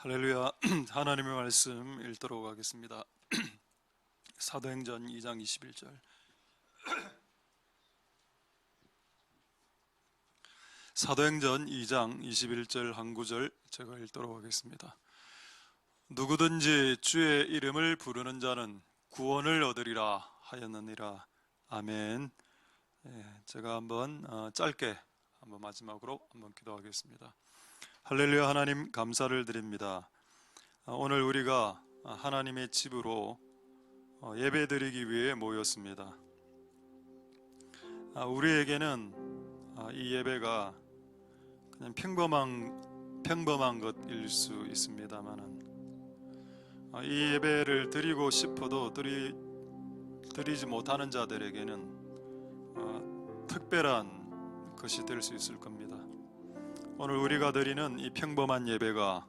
할렐루야. 하나님의 말씀 읽도록 하겠습니다. 사도행전 2장 21절. 사도행전 2장 21절 한 구절 제가 읽도록 하겠습니다. 누구든지 주의 이름을 부르는 자는 구원을 얻으리라 하였느니라. 아멘. 제가 한번 짧게 한번 마지막으로 한번 기도하겠습니다. 할렐루야. 하나님 감사를 드립니다. 오늘 우리가 하나님의 집으로 예배드리기 위해 모였습니다. 우리에게는 이 예배가 그냥 평범한 것일 수 있습니다만은 이 예배를 드리고 싶어도 드리지 못하는 자들에게는 특별한 것이 될 수 있을 겁니다. 오늘 우리가 드리는 이 평범한 예배가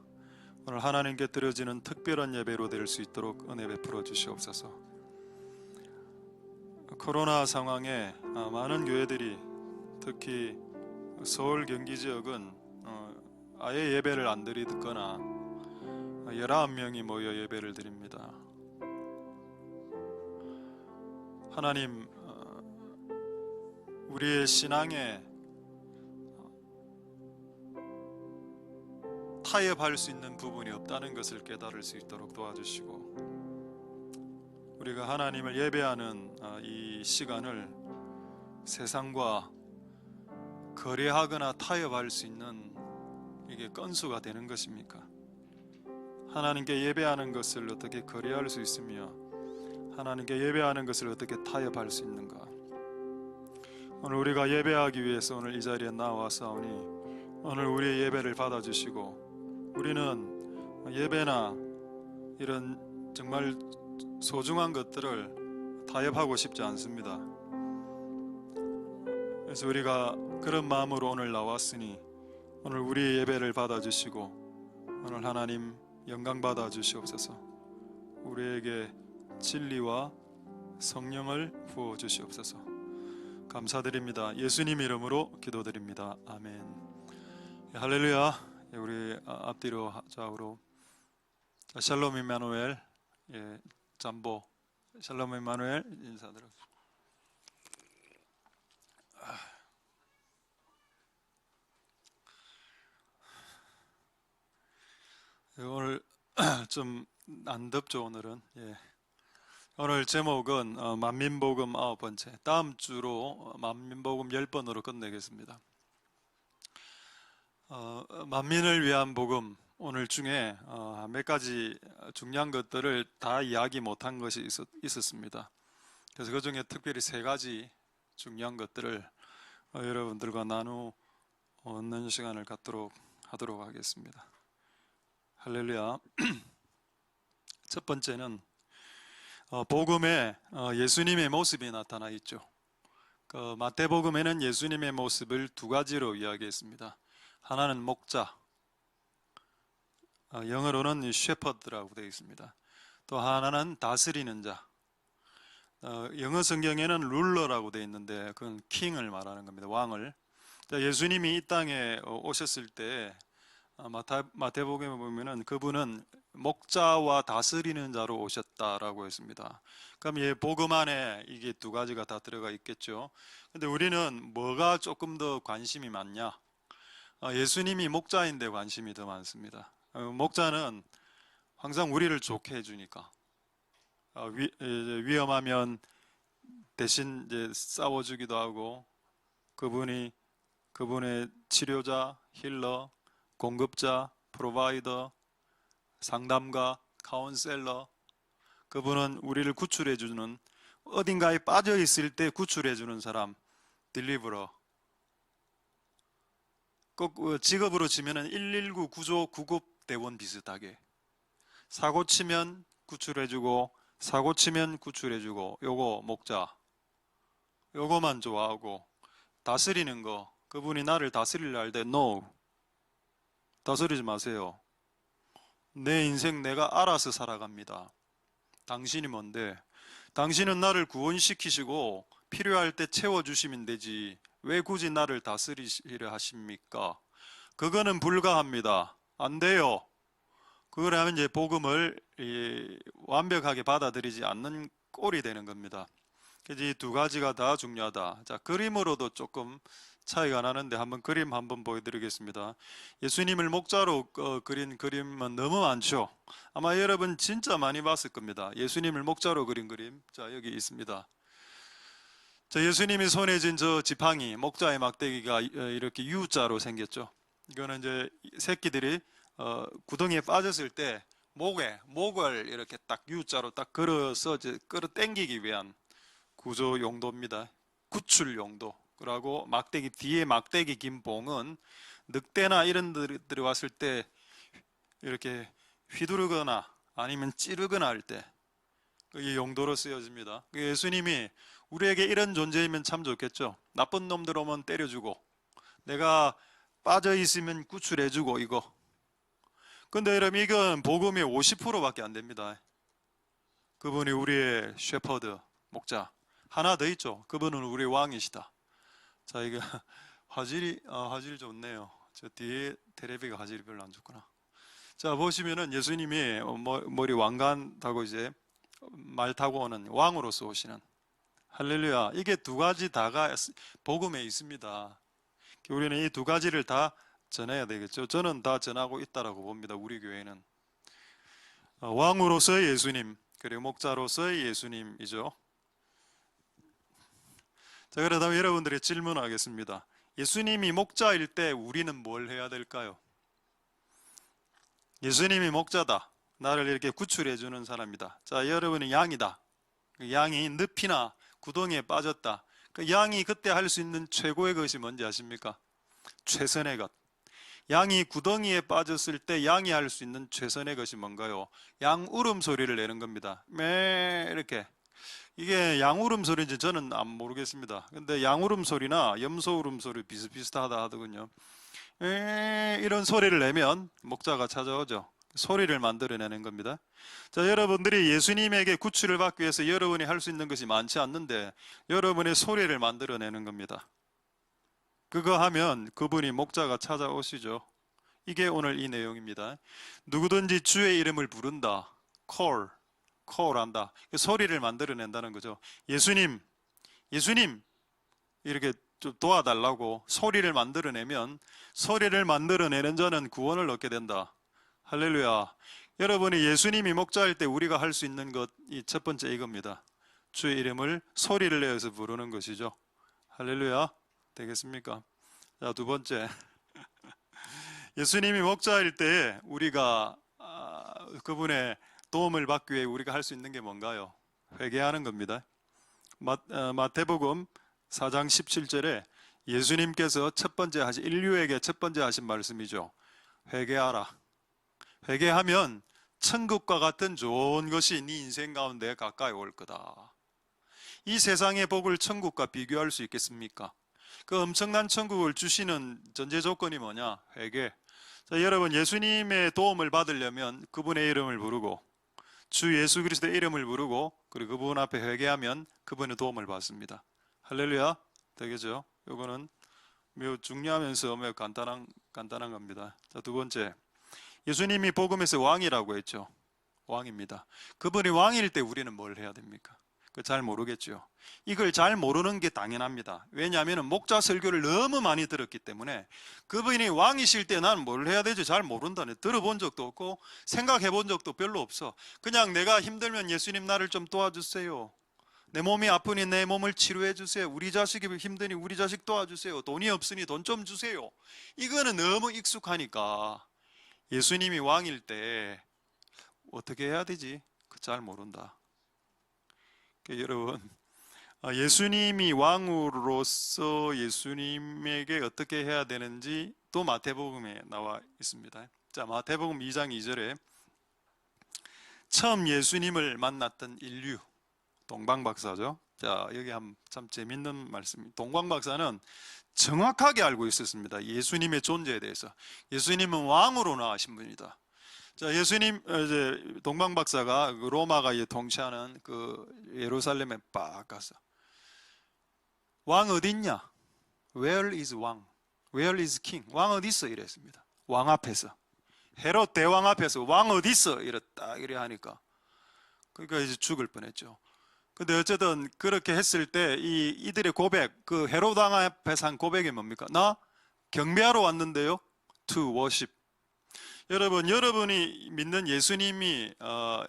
오늘 하나님께 드려지는 특별한 예배로 될 수 있도록 은혜 베풀어 주시옵소서. 코로나 상황에 많은 교회들이 특히 서울 경기 지역은 아예 예배를 안 드리거나 19명이 모여 예배를 드립니다. 하나님, 우리의 신앙에 타협할 수 있는 부분이 없다는 것을 깨달을 수 있도록 도와주시고, 우리가 하나님을 예배하는 이 시간을 세상과 거래하거나 타협할 수 있는 이게 건수가 되는 것입니까? 하나님께 예배하는 것을 어떻게 거래할 수 있으며 하나님께 예배하는 것을 어떻게 타협할 수 있는가? 오늘 우리가 예배하기 위해서 오늘 이 자리에 나와사오니 오늘 우리의 예배를 받아주시고, 우리는 예배나 이런 정말 소중한 것들을 타협하고 싶지 않습니다. 그래서 우리가 그런 마음으로 오늘 나왔으니 오늘 우리의 예배를 받아주시고 오늘 하나님 영광 받아주시옵소서. 우리에게 진리와 성령을 부어주시옵소서. 감사드립니다. 예수님 이름으로 기도드립니다. 아멘. 할렐루야. 우리 앞뒤로 좌우로 샬롬 임마누엘, 잠보 샬롬 임마누엘 인사드립니다. 오늘 좀 안 덥죠. 오늘은. 오늘 제목은 만민복음 9번째, 다음 주로 만민복음 10번으로 끝내겠습니다. 만민을 위한 복음, 오늘 중에 몇 가지 중요한 것들을 다 이야기 못한 것이 있었습니다. 그래서 그 중에 특별히 3가지 중요한 것들을 여러분들과 나누는 시간을 갖도록 하도록 하겠습니다. 할렐루야. 첫 번째는 복음에 예수님의 모습이 나타나 있죠. 마태복음에는 예수님의 모습을 2가지로 이야기했습니다. 하나는 목자, 영어로는 셰퍼드라고 되어 있습니다. 또 하나는 다스리는 자, 영어 성경에는 룰러라고 되어 있는데 그건 킹을 말하는 겁니다. 왕을. 예수님이 이 땅에 오셨을 때 마태복음에 보면은 그분은 목자와 다스리는 자로 오셨다라고 했습니다. 그럼 복음 안에 이게 2가지가 다 들어가 있겠죠. 근데 우리는 뭐가 조금 더 관심이 많냐? 예수님이 목자인데 관심이 더 많습니다. 목자는 항상 우리를 좋게 해주니까, 위험하면 대신 이제 싸워주기도 하고, 그분의 치료자, 힐러, 공급자, 프로바이더, 상담가, 카운셀러, 그분은 우리를 구출해주는, 어딘가에 빠져있을 때 구출해주는 사람, 딜리버러. 꼭 직업으로 치면은 119 구조 구급 대원 비슷하게, 사고 치면 구출해주고 사고 치면 구출해주고, 요거 목자, 요거만 좋아하고, 다스리는 거, 그분이 나를 다스리려 할 때 no, 다스리지 마세요. 내 인생 내가 알아서 살아갑니다. 당신이 뭔데? 당신은 나를 구원시키시고 필요할 때 채워주시면 되지 왜 굳이 나를 다스리시려 하십니까? 그거는 불가합니다. 안 돼요. 그걸 하면 이제 복음을 완벽하게 받아들이지 않는 꼴이 되는 겁니다. 그래서 이 두 가지가 다 중요하다. 자, 그림으로도 조금 차이가 나는데 한번 그림 한번 보여드리겠습니다. 예수님을 목자로 그린 그림은 너무 많죠. 아마 여러분 진짜 많이 봤을 겁니다. 예수님을 목자로 그린 그림. 자, 여기 있습니다. 자, 예수님이 손에 쥔 저 지팡이, 목자의 막대기가 이렇게 U자로 생겼죠. 이거는 이제 새끼들이 구덩이에 빠졌을 때 목을 이렇게 딱 U자로 딱 걸어서 이제 끌어 당기기 위한 구조 용도입니다. 구출 용도. 그리고 막대기 뒤에 막대기 긴 봉은 늑대나 이런 들이 왔을 때 이렇게 휘두르거나 아니면 찌르거나 할 때 이 용도로 쓰여집니다. 예수님이 우리에게 이런 존재이면 참 좋겠죠. 나쁜 놈들 오면 때려주고 내가 빠져 있으면 구출해주고 이거. 근데 여러분 이건 복음의 50%밖에 안 됩니다. 그분이 우리의 셰퍼드 목자. 하나 더 있죠. 그분은 우리의 왕이시다. 자, 이거 화질이 좋네요. 저 뒤에 테레비가 화질이 별로 안 좋구나. 자, 보시면은 예수님이 머리 왕관 타고 이제 말 타고 오는 왕으로서 오시는, 할렐루야. 이게 두 가지 다가 복음에 있습니다. 우리는 이 두 가지를 다 전해야 되겠죠. 저는 다 전하고 있다라고 봅니다. 우리 교회는 왕으로서의 예수님, 그리고 목자로서의 예수님이죠. 자, 그러다면 여러분들의 질문하겠습니다. 예수님이 목자일 때 우리는 뭘 해야 될까요? 예수님이 목자다. 나를 이렇게 구출해 주는 사람이다. 자, 여러분이 양이다. 양이 늪이나 구덩이에 빠졌다. 그 양이 그때 할 수 있는 최고의 것이 뭔지 아십니까? 최선의 것. 양이 구덩이에 빠졌을 때 양이 할 수 있는 최선의 것이 뭔가요? 양 울음소리를 내는 겁니다. 매 이렇게. 이게 양 울음소리인지 저는 안 모르겠습니다. 근데 양 울음소리나 염소 울음소리 비슷비슷하다 하더군요. 이런 소리를 내면 목자가 찾아오죠. 소리를 만들어내는 겁니다. 자, 여러분들이 예수님에게 구출을 받기 위해서 여러분이 할 수 있는 것이 많지 않는데 여러분의 소리를 만들어내는 겁니다. 그거 하면 그분이 목자가 찾아오시죠. 이게 오늘 이 내용입니다. 누구든지 주의 이름을 부른다. call 한다. 소리를 만들어낸다는 거죠. 예수님 이렇게 좀 도와달라고 소리를 만들어내면 소리를 만들어내는 자는 구원을 얻게 된다. 할렐루야. 여러분이 예수님이 목자일 때 우리가 할 수 있는 것, 이 첫 번째 이겁니다. 주의 이름을 소리를 내어서 부르는 것이죠. 할렐루야. 되겠습니까? 자, 두 번째. 예수님이 목자일 때 우리가 그분의 도움을 받기 위해 우리가 할 수 있는 게 뭔가요? 회개하는 겁니다. 마태복음 4장 17절에 예수님께서 인류에게 첫 번째 하신 말씀이죠. 회개하라. 회개하면 천국과 같은 좋은 것이 네 인생 가운데 가까이 올 거다. 이 세상의 복을 천국과 비교할 수 있겠습니까? 그 엄청난 천국을 주시는 전제 조건이 뭐냐? 회개. 자, 여러분 예수님의 도움을 받으려면 그분의 이름을 부르고 주 예수 그리스도의 이름을 부르고 그리고 그분 앞에 회개하면 그분의 도움을 받습니다. 할렐루야. 되겠죠? 이거는 매우 중요하면서 매우 간단한 겁니다. 자, 두 번째. 예수님이 복음에서 왕이라고 했죠. 왕입니다. 그분이 왕일 때 우리는 뭘 해야 됩니까? 잘 모르겠죠. 이걸 잘 모르는 게 당연합니다. 왜냐하면 목자 설교를 너무 많이 들었기 때문에 그분이 왕이실 때 난 뭘 해야 되지 잘 모른다네. 들어본 적도 없고 생각해 본 적도 별로 없어. 그냥 내가 힘들면 예수님 나를 좀 도와주세요. 내 몸이 아프니 내 몸을 치료해 주세요. 우리 자식이 힘드니 우리 자식 도와주세요. 돈이 없으니 돈 좀 주세요. 이거는 너무 익숙하니까 예수님이 왕일 때 어떻게 해야 되지? 잘 모른다. 여러분, 예수님이 왕으로서 예수님에게 어떻게 해야 되는지 또 마태복음에 나와 있습니다. 자, 마태복음 2장 2절에 처음 예수님을 만났던 인류, 동방박사죠. 자, 여기 참 재밌는 말씀입니다. 동방박사는 정확하게 알고 있었습니다. 예수님의 존재에 대해서. 예수님은 왕으로 나으신 분이다. 자, 예수님 이제 동방박사가 로마가 통치하는 그 예루살렘에 빡 가서 왕 어디 있냐? Where is 왕? Where is king? 왕 어디 있어? 이랬습니다. 왕 앞에서. 헤롯 대왕 앞에서 왕 어디 있어? 이랬다 이래 하니까 그러니까 이제 죽을 뻔했죠. 근데 어쨌든 그렇게 했을 때 이들의 고백, 그 헤롯 왕 앞에서 한 고백이 뭡니까? 나 경배하러 왔는데요. To worship. 여러분, 여러분이 믿는 예수님이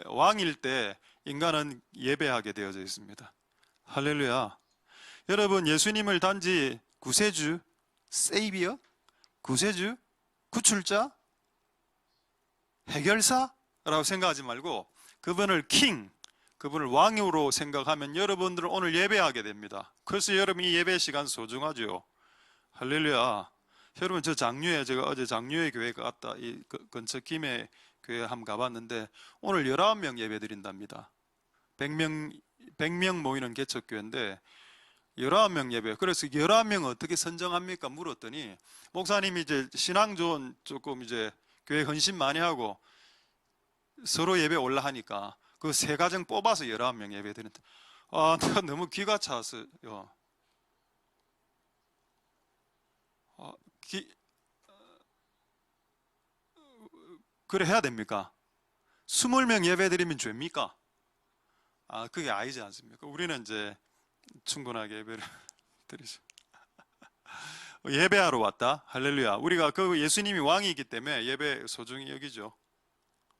왕일 때 인간은 예배하게 되어져 있습니다. 할렐루야. 여러분, 예수님을 단지 구세주, 세이비어, 구세주, 구출자, 해결사라고 생각하지 말고 그분을 킹, 그분을 왕으로 생각하면 여러분들은 오늘 예배하게 됩니다. 그래서 여러분 이 예배 시간 소중하죠. 할렐루야. 여러분 저 장류에 제가 어제 장류의 교회 갔다 이 근처 김해 교회 한번 가봤는데 오늘 19명 예배 드린답니다. 100명 모이는 개척교회인데 19명 예배. 그래서 19명 어떻게 선정합니까? 물었더니 목사님이 이제 신앙 좋은 조금 이제 교회 헌신 많이 하고 서로 예배 올라 하니까 그 세 가정 뽑아서 19명 예배 드린다. 아, 내가 너무 기가 차서요. 그래 해야 됩니까? 20명 예배 드리면 죄입니까? 아, 그게 아니지 않습니까? 우리는 이제 충분하게 예배를 드리죠. 예배하러 왔다. 할렐루야. 우리가 그 예수님이 왕이기 때문에 예배 소중히 여기죠.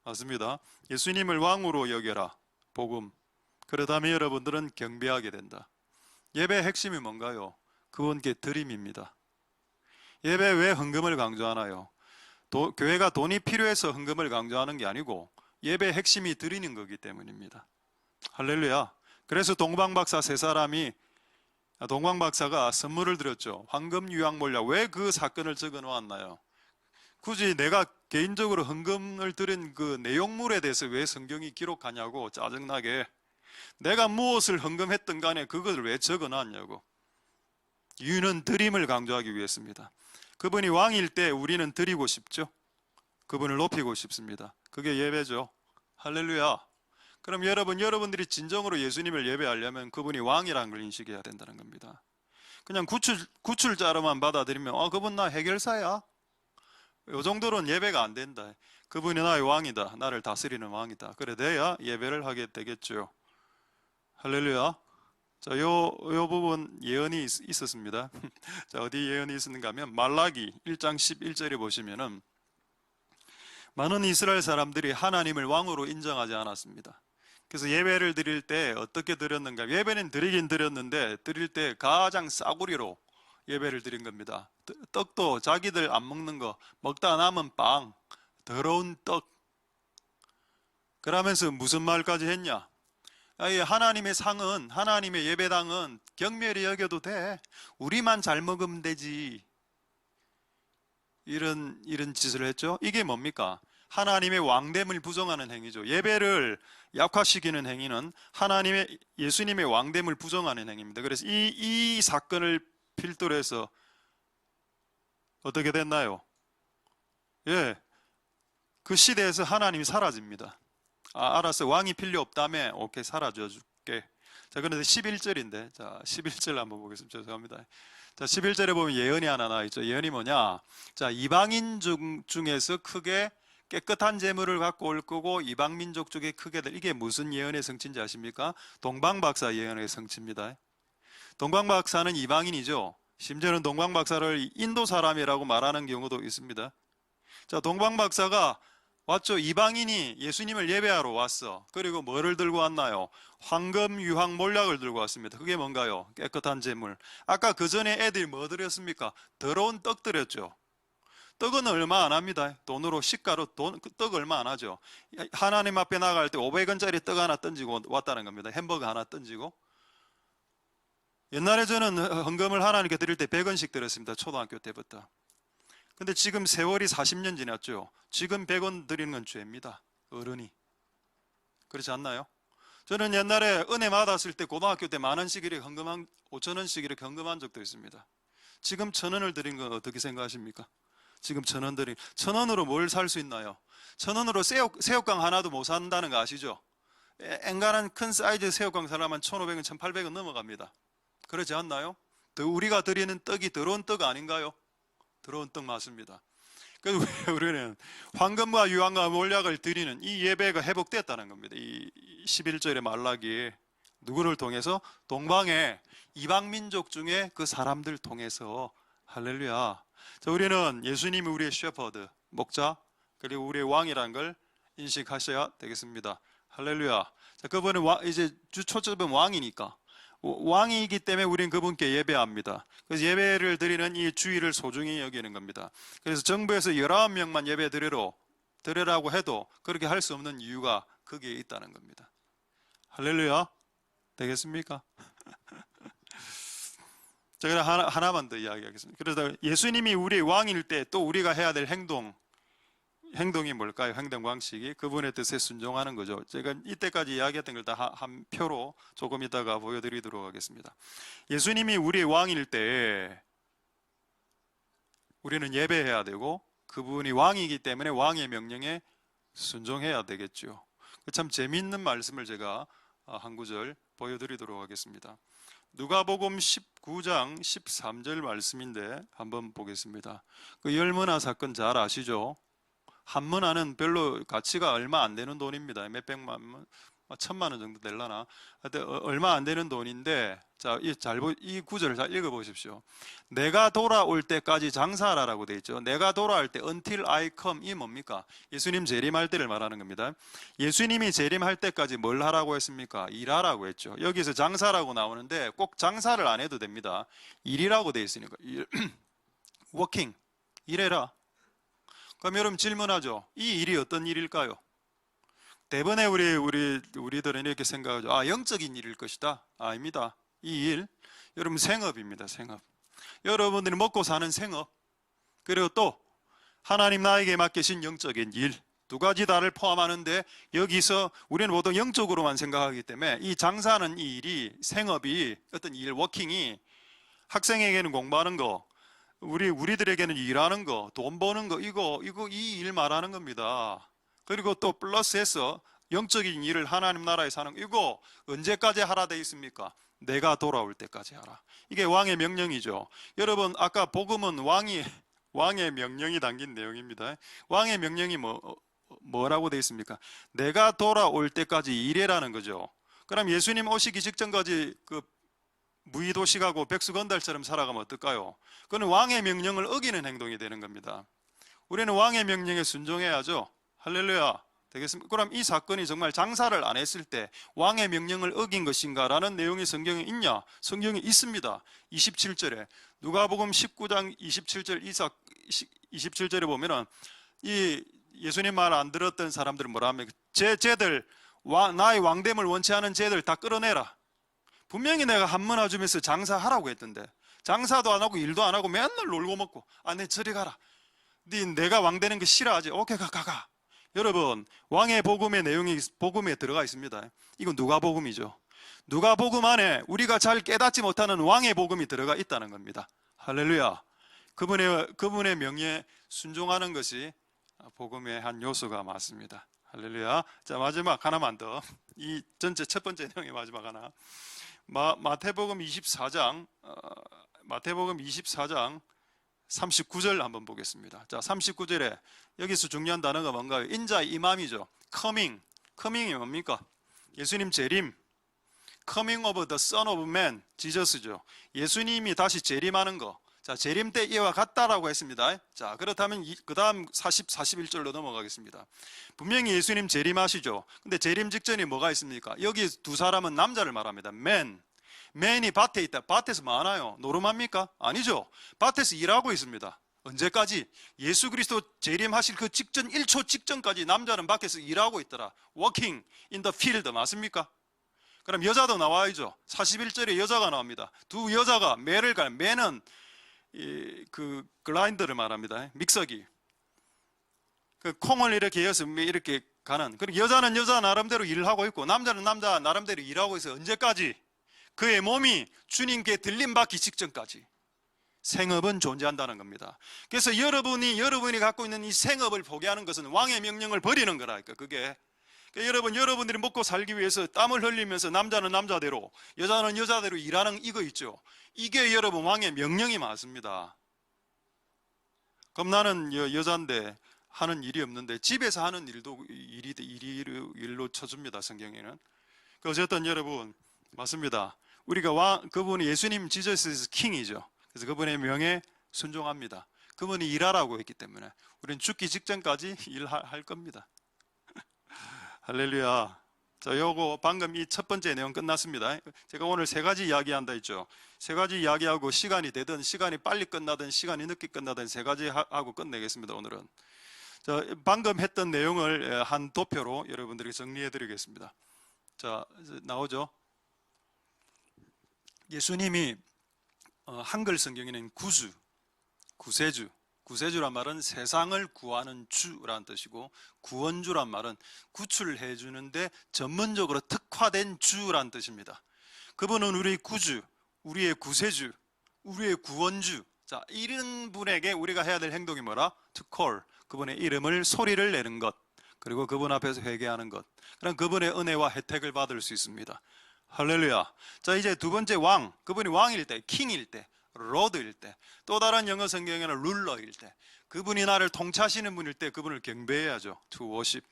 맞습니다. 예수님을 왕으로 여겨라. 복음. 그러다면 여러분들은 경배하게 된다. 예배의 핵심이 뭔가요? 그분께 드림입니다. 예배 왜 헌금을 강조하나요? 교회가 돈이 필요해서 헌금을 강조하는 게 아니고 예배의 핵심이 드리는 거기 때문입니다. 할렐루야. 그래서 동방박사 세 사람이 동방박사가 선물을 드렸죠. 황금 유황몰약. 왜 그 사건을 적어 놓았나요? 굳이 내가 개인적으로 헌금을 드린 그 내용물에 대해서 왜 성경이 기록하냐고 짜증나게 내가 무엇을 헌금했든 간에 그것을 왜 적어 놨냐고. 이유는 드림을 강조하기 위해서입니다. 그분이 왕일 때 우리는 드리고 싶죠. 그분을 높이고 싶습니다. 그게 예배죠. 할렐루야. 그럼 여러분들이 진정으로 예수님을 예배하려면 그분이 왕이라는 걸 인식해야 된다는 겁니다. 그냥 구출자로만 받아들이면 그분 나 해결사야. 이 정도로는 예배가 안 된다. 그분이 나의 왕이다. 나를 다스리는 왕이다. 그래 돼야 예배를 하게 되겠죠. 할렐루야. 자, 요 부분 예언이 있었습니다. 자, 어디 예언이 있었는가 하면 말라기 1장 11절에 보시면은 많은 이스라엘 사람들이 하나님을 왕으로 인정하지 않았습니다. 그래서 예배를 드릴 때 어떻게 드렸는가? 예배는 드리긴 드렸는데 드릴 때 가장 싸구리로 예배를 드린 겁니다. 떡도 자기들 안 먹는 거 먹다 남은 빵, 더러운 떡. 그러면서 무슨 말까지 했냐? 하나님의 상은, 하나님의 예배당은 경멸히 여겨도 돼. 우리만 잘 먹으면 되지. 이런 짓을 했죠. 이게 뭡니까? 하나님의 왕됨을 부정하는 행위죠. 예배를 약화시키는 행위는 예수님의 왕됨을 부정하는 행위입니다. 그래서 이 사건을 필두로 해서 어떻게 됐나요? 예, 그 시대에서 하나님이 사라집니다. 알았어. 왕이 필요 없다며. 오케이, 사라져 줄게. 자, 그런데 11절인데, 자, 11절 한번 보겠습니다. 죄송합니다. 자, 11절에 보면 예언이 하나 나와 있죠. 예언이 뭐냐? 자, 이방인 중에서 크게 깨끗한 재물을 갖고 올 거고 이방 민족 중에 크게 될. 이게 무슨 예언의 성취인지 아십니까? 동방박사 예언의 성취입니다. 동방박사는 이방인이죠. 심지어는 동방박사를 인도 사람이라고 말하는 경우도 있습니다. 자, 동방박사가 왔죠. 이방인이 예수님을 예배하러 왔어. 그리고 뭐를 들고 왔나요? 황금 유황 몰약을 들고 왔습니다. 그게 뭔가요? 깨끗한 제물. 아까 그 전에 애들이 뭐 드렸습니까? 더러운 떡 드렸죠. 떡은 얼마 안 합니다. 돈으로 시가로 떡 얼마 안 하죠. 하나님 앞에 나갈 때 500원짜리 떡 하나 던지고 왔다는 겁니다. 햄버거 하나 던지고. 옛날에 저는 헌금을 하나님께 드릴 때 100원씩 드렸습니다. 초등학교 때부터. 근데 지금 세월이 40년 지났죠. 지금 100원 드리는 건 죄입니다. 어른이. 그렇지 않나요? 저는 옛날에 은혜 받았을 때 고등학교 때 10,000원씩 이렇게 헌금한 5,000원씩 이렇게 헌금한 적도 있습니다. 지금 1,000원을 드린 건 어떻게 생각하십니까? 지금 1,000원 드린 1,000원으로 뭘 살 수 있나요? 1,000원으로 새우깡 하나도 못 산다는 거 아시죠? 앵간한 큰 사이즈 새우깡 사려면 1,500원, 1,800원 넘어갑니다. 그렇지 않나요? 우리가 드리는 떡이 더러운 떡 아닌가요? 더러운 떡 맞습니다. 그래서 우리는 황금과 유황과 몰약을 드리는 이 예배가 회복됐다는 겁니다. 이 11절의 말라기 누구를 통해서? 동방의 이방 민족 중에 그 사람들 통해서. 할렐루야. 자, 우리는 예수님이 우리의 셰퍼드, 목자, 그리고 우리의 왕이라는 걸 인식하셔야 되겠습니다. 할렐루야. 자, 그분은 이제 주 초점은 왕이니까, 왕이기 때문에 우리는 그분께 예배합니다. 그래서 예배를 드리는 이 주일을 소중히 여기는 겁니다. 그래서 정부에서 19명만 예배 드리라고 해도 그렇게 할 수 없는 이유가 거기에 있다는 겁니다. 할렐루야. 되겠습니까? 제가 하나만 더 이야기하겠습니다. 그래서 예수님이 우리의 왕일 때 또 우리가 해야 될 행동이 뭘까요? 행동 방식이 그분의 뜻에 순종하는 거죠. 제가 이때까지 이야기했던 걸 다 한 표로 조금 이따가 보여드리도록 하겠습니다. 예수님이 우리의 왕일 때 우리는 예배해야 되고, 그분이 왕이기 때문에 왕의 명령에 순종해야 되겠죠. 참 재미있는 말씀을 제가 한 구절 보여드리도록 하겠습니다. 누가복음 19장 13절 말씀인데 한번 보겠습니다. 그 열문화 사건 잘 아시죠? 한 문화는 별로 가치가 얼마 안 되는 돈입니다. 몇 백만 원, 1,000만 원 정도 될라나? 얼마 안 되는 돈인데, 자, 이 구절을 잘 읽어보십시오. 내가 돌아올 때까지 장사하라라고 되어 있죠. 내가 돌아올 때 until I come, 이 뭡니까? 예수님 재림할 때를 말하는 겁니다. 예수님이 재림할 때까지 뭘 하라고 했습니까? 일하라고 했죠. 여기서 장사라고 나오는데 꼭 장사를 안 해도 됩니다. 일이라고 되어 있으니까 working, 일해라. 그럼 여러분 질문하죠. 이 일이 어떤 일일까요? 대부분의 우리들은 이렇게 생각하죠. 영적인 일일 것이다. 아닙니다. 이 일, 여러분 생업입니다. 생업. 여러분들이 먹고 사는 생업, 그리고 또 하나님 나에게 맡기신 영적인 일, 두 가지 다를 포함하는데, 여기서 우리는 보통 영적으로만 생각하기 때문에 이 장사하는 이 일이, 생업이, 어떤 일, 워킹이 학생에게는 공부하는 거, 우리들에게는 일하는 거, 돈 버는 거, 이 일 말하는 겁니다. 그리고 또 플러스해서 영적인 일을 하나님 나라에 사는 거, 이거 언제까지 하라 돼 있습니까? 내가 돌아올 때까지 하라. 이게 왕의 명령이죠. 여러분, 아까 복음은 왕의 명령이 담긴 내용입니다. 왕의 명령이 뭐라고 돼 있습니까? 내가 돌아올 때까지 일해라는 거죠. 그럼 예수님 오시기 직전까지 그 무의도식하고 백수건달처럼 살아가면 어떨까요? 그건 왕의 명령을 어기는 행동이 되는 겁니다. 우리는 왕의 명령에 순종해야죠. 할렐루야. 되겠습니까? 그럼 이 사건이 정말 장사를 안 했을 때 왕의 명령을 어긴 것인가 라는 내용이 성경에 있냐? 성경에 있습니다. 27절에 누가복음 19장 27절 27절에 보면은 이 예수님 말 안 들었던 사람들은 뭐라 합니까? 쟤들 나의 왕됨을 원치 않은 쟤들 다 끌어내라. 분명히 내가 한문화 주면서 장사하라고 했던데, 장사도 안 하고 일도 안 하고 맨날 놀고 먹고, 내 저리 가라. 내가 왕 되는 거 싫어하지? 오케이, 가. 여러분, 왕의 복음의 내용이 복음에 들어가 있습니다. 이건 누가복음이죠. 누가복음 안에 우리가 잘 깨닫지 못하는 왕의 복음이 들어가 있다는 겁니다. 할렐루야. 그분의 명예에 순종하는 것이 복음의 한 요소가 맞습니다. 할렐루야. 자, 마지막 하나만 더. 이 전체 첫 번째 내용의 마지막 하나. 마태복음 24장 39절 한번 보겠습니다. 자, 39절에 여기서 중요한 단어가 뭔가요? 인자의 임함이죠. coming이 뭡니까? 예수님 재림, coming of the Son of Man, 지저스죠. 예수님이 다시 재림하는 거. 자, 재림 때 이와 같다라고 했습니다. 자, 그렇다면 그 다음 41절로 넘어가겠습니다. 분명히 예수님 재림하시죠. 근데 재림 직전에 뭐가 있습니까? 여기 두 사람은 남자를 말합니다. 맨이 밭에 있다. 밭에서 뭐 하나요? 노름합니까? 아니죠. 밭에서 일하고 있습니다. 언제까지? 예수 그리스도 재림하실 그 직전 1초 직전까지 남자는 밖에서 일하고 있더라. Working in the field, 맞습니까? 그럼 여자도 나와야죠. 41절에 여자가 나옵니다. 두 여자가 매는 그 글라인더를 말합니다. 믹서기. 그 콩을 이렇게 해서 이렇게 가는. 그리고 여자는 여자 나름대로 일을 하고 있고, 남자는 남자 나름대로 일하고 있어요. 언제까지? 그의 몸이 주님께 들림받기 직전까지 생업은 존재한다는 겁니다. 그래서 여러분이 갖고 있는 이 생업을 포기하는 것은 왕의 명령을 버리는 거라니까. 그게 그러니까 여러분들이 먹고 살기 위해서 땀을 흘리면서 남자는 남자대로, 여자는 여자대로 일하는 이거 있죠. 이게 여러분 왕의 명령이 맞습니다. 그럼 나는 여잔데 하는 일이 없는데 집에서 하는 일도 일로 쳐줍니다. 성경에는. 어쨌든 여러분 맞습니다. 우리가 그분이 예수님 지저스 킹이죠. 그래서 그분의 명에 순종합니다. 그분이 일하라고 했기 때문에 우리는 죽기 직전까지 일할 겁니다. 할렐루야. 자, 요거 방금 이 첫 번째 내용 끝났습니다. 제가 오늘 세 가지 이야기한다 했죠. 세 가지 이야기하고 시간이 되든 시간이 빨리 끝나든 시간이 늦게 끝나든 세 가지 하고 끝내겠습니다. 오늘은. 자, 방금 했던 내용을 한 도표로 여러분들에게 정리해 드리겠습니다. 자, 나오죠? 예수님이 한글 성경에는 구세주란 말은 세상을 구하는 주라는 뜻이고, 구원주란 말은 구출해 주는데 전문적으로 특화된 주라는 뜻입니다. 그분은 우리의 구주, 우리의 구세주, 우리의 구원주. 자, 이런 분에게 우리가 해야 될 행동이 뭐라? To call. 그분의 이름을 소리를 내는 것, 그리고 그분 앞에서 회개하는 것. 그럼 그분의 은혜와 혜택을 받을 수 있습니다. 할렐루야. 자, 이제 두 번째 그분이 왕일 때, 킹일 때, 로드일 때, 또 다른 영어 성경에는 룰러일 때, 그분이 나를 통치하시는 분일 때 그분을 경배해야죠. To worship.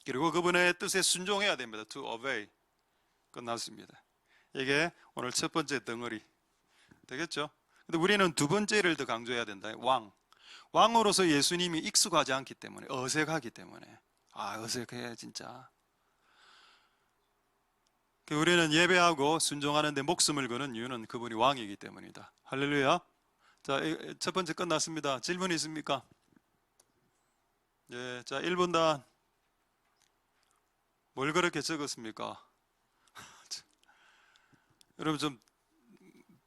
그리고 그분의 뜻에 순종해야 됩니다. To obey. 끝났습니다. 이게 오늘 첫 번째 덩어리 되겠죠? 근데 우리는 두 번째를 더 강조해야 된다. 왕으로서 예수님이 익숙하지 않기 때문에, 어색하기 때문에. 어색해 진짜. 우리는 예배하고 순종하는데 목숨을 거는 이유는 그분이 왕이기 때문이다. 할렐루야. 자, 첫 번째 끝났습니다. 질문 있습니까? 예, 자, 1분단. 뭘 그렇게 적었습니까? 여러분 좀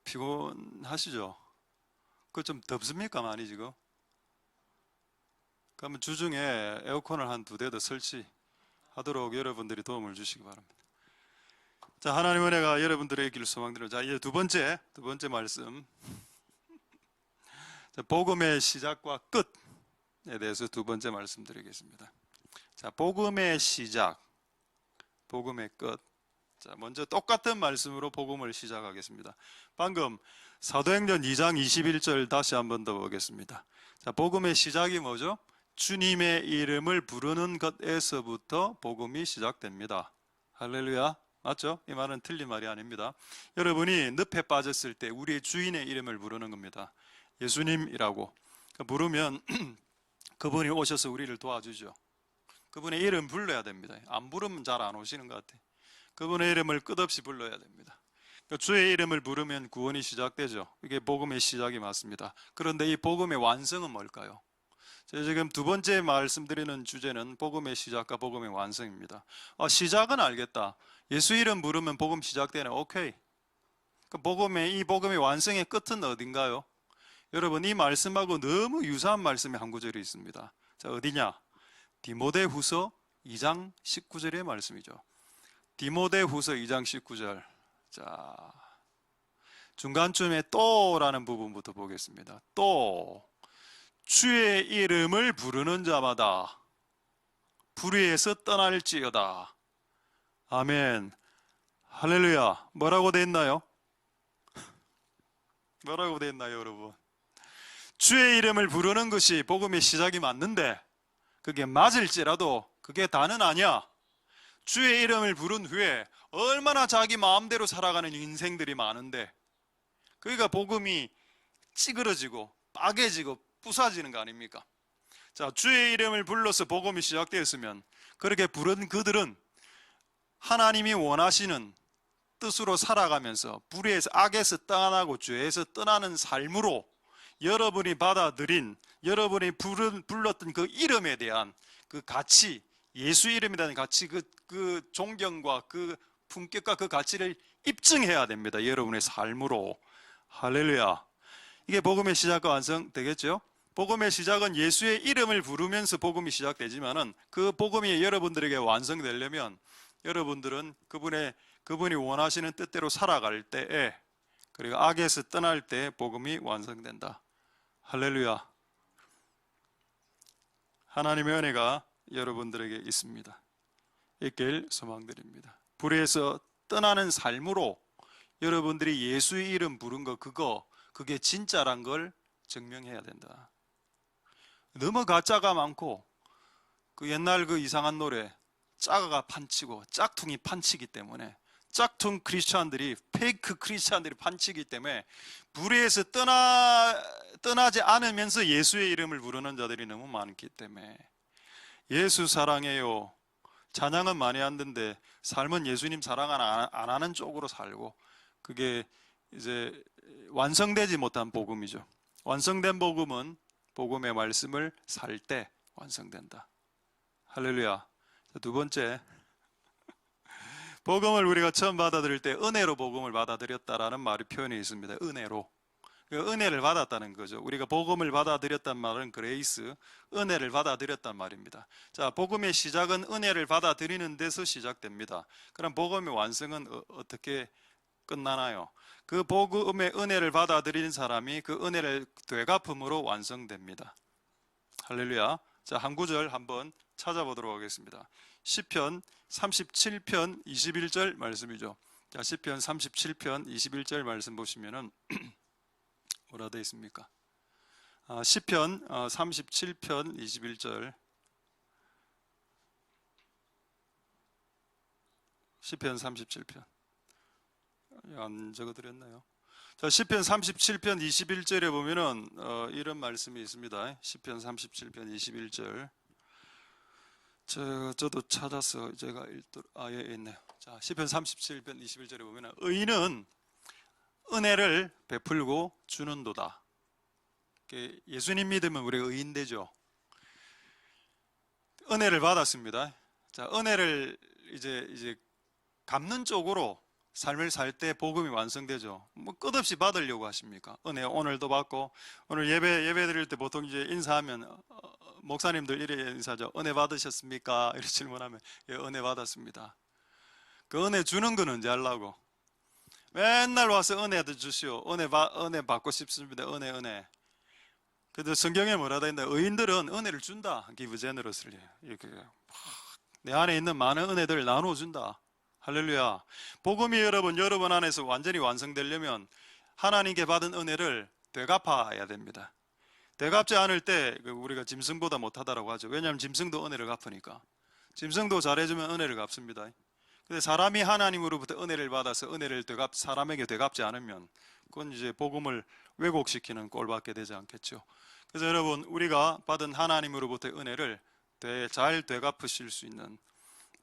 피곤하시죠? 그거 좀 덥습니까? 많이 지금? 그러면 주중에 에어컨을 한 2대 더 설치하도록 여러분들이 도움을 주시기 바랍니다. 자, 하나님 은혜가 여러분들의 길 소망대로. 자, 이제 두 번째 말씀. 자, 복음의 시작과 끝에 대해서 두 번째 말씀드리겠습니다. 자, 복음의 시작, 복음의 끝. 자, 먼저 똑같은 말씀으로 복음을 시작하겠습니다. 방금 사도행전 2장 21절 다시 한번 더 보겠습니다. 자, 복음의 시작이 뭐죠? 주님의 이름을 부르는 것에서부터 복음이 시작됩니다. 할렐루야. 맞죠? 이 말은 틀린 말이 아닙니다. 여러분이 늪에 빠졌을 때 우리의 주인의 이름을 부르는 겁니다. 예수님이라고 부르면 그분이 오셔서 우리를 도와주죠. 그분의 이름 불러야 됩니다. 안 부르면 잘 안 오시는 것 같아요. 그분의 이름을 끝없이 불러야 됩니다. 주의 이름을 부르면 구원이 시작되죠. 이게 복음의 시작이 맞습니다. 그런데 이 복음의 완성은 뭘까요? 제가 지금 두 번째 말씀드리는 주제는 복음의 시작과 복음의 완성입니다. 시작은 알겠다. 예수 이름 부르면 복음 시작되네. 오케이. 이 복음의 완성의 끝은 어딘가요? 여러분, 이 말씀하고 너무 유사한 말씀이 한 구절이 있습니다. 자, 어디냐? 디모데후서 2장 19절의 말씀이죠. 디모데후서 2장 19절. 자, 중간쯤에 또라는 부분부터 보겠습니다. 또 주의 이름을 부르는 자마다 불의에서 떠날지어다. 아멘. 할렐루야. 뭐라고 돼 있나요? 뭐라고 돼 있나요, 여러분? 주의 이름을 부르는 것이 복음의 시작이 맞는데, 그게 맞을지라도 그게 다는 아니야. 주의 이름을 부른 후에 얼마나 자기 마음대로 살아가는 인생들이 많은데, 그러니까 복음이 찌그러지고 빠개지고 부사지는 거 아닙니까? 자, 주의 이름을 불러서 복음이 시작되었으면 그렇게 부른 그들은 하나님이 원하시는 뜻으로 살아가면서 불의에서, 악에서 떠나고 죄에서 떠나는 삶으로 여러분이 받아들인, 여러분이 불렀던 그 이름에 대한 그 가치, 예수 이름이라는 가치, 그 존경과 그 품격과 그 가치를 입증해야 됩니다. 여러분의 삶으로. 할렐루야. 이게 복음의 시작과 완성 되겠죠? 복음의 시작은 예수의 이름을 부르면서 복음이 시작되지만은, 그 복음이 여러분들에게 완성되려면 여러분들은 그분이 원하시는 뜻대로 살아갈 때에, 그리고 악에서 떠날 때 복음이 완성된다. 할렐루야. 하나님의 은혜가 여러분들에게 있습니다. 있길 소망드립니다. 불의에서 떠나는 삶으로 여러분들이 예수의 이름 부른 거, 그게 진짜란 걸 증명해야 된다. 너무 가짜가 많고, 그 옛날 그 이상한 노래 짜가가 판치고 짝퉁이 판치기 때문에, 짝퉁 크리스찬들이, 페이크 크리스찬들이 판치기 때문에 불의에서 떠나지 않으면서 예수의 이름을 부르는 자들이 너무 많기 때문에, 예수 사랑해요 찬양은 많이 하는데 삶은 예수님 사랑 안 하는 쪽으로 살고, 그게 이제 완성되지 못한 복음이죠. 완성된 복음은 복음의 말씀을 살 때 완성된다. 할렐루야. 두 번째, 복음을 우리가 처음 받아들일 때 은혜로 복음을 받아들였다라는 말이 표현이 있습니다. 은혜로. 은혜를 받았다는 거죠. 우리가 복음을 받아들였단 말은 그레이스, 은혜를 받아들였단 말입니다. 자, 복음의 시작은 은혜를 받아들이는 데서 시작됩니다. 그럼 복음의 완성은 어떻게 끝나나요? 그 복음의 은혜를 받아들이는 사람이 그 은혜를 되갚음으로 완성됩니다. 할렐루야. 자, 한 구절 한번 찾아보도록 하겠습니다. 시편 37편 21절 말씀이죠. 자, 시편 37편 21절 말씀 보시면은 뭐라 되어 있습니까? 시편 37편 21절. 시편 37편. 안 적어드렸나요? 자, 시편 37편 21절에 보면은 이런 말씀이 있습니다. 시편 37편 21절. 저도 찾아서 제가 예, 있네요. 자, 시편 37편 21절에 보면은 의인은 은혜를 베풀고 주는도다. 예수님 믿으면 우리가 의인 되죠. 은혜를 받았습니다. 자, 은혜를 이제 갚는 쪽으로 삶을 살 때 복음이 완성되죠. 뭐 끝없이 받으려고 하십니까? 은혜 오늘도 받고, 오늘 예배 드릴 때 보통 이제 인사하면 목사님들 이래 인사하죠. 은혜 받으셨습니까? 이렇게 질문하면 예, 은혜 받았습니다. 그 은혜 주는 건 언제 하려고? 맨날 와서 은혜도 주시오. 은혜 받고 싶습니다. 은혜. 그래도 성경에 뭐라 돼 있나? 의인들은 은혜를 준다. Give generously. 이렇게 내 안에 있는 많은 은혜들을 나눠준다. 할렐루야. 복음이 여러분 안에서 완전히 완성되려면 하나님께 받은 은혜를 되갚아야 됩니다. 되갚지 않을 때 우리가 짐승보다 못하다라고 하죠. 왜냐하면 짐승도 은혜를 갚으니까. 짐승도 잘해주면 은혜를 갚습니다. 근데 사람이 하나님으로부터 은혜를 받아서 은혜를 사람에게 되갚지 않으면 그건 이제 복음을 왜곡시키는 꼴밖에 되지 않겠죠. 그래서 여러분, 우리가 받은 하나님으로부터의 은혜를 잘 되갚으실 수 있는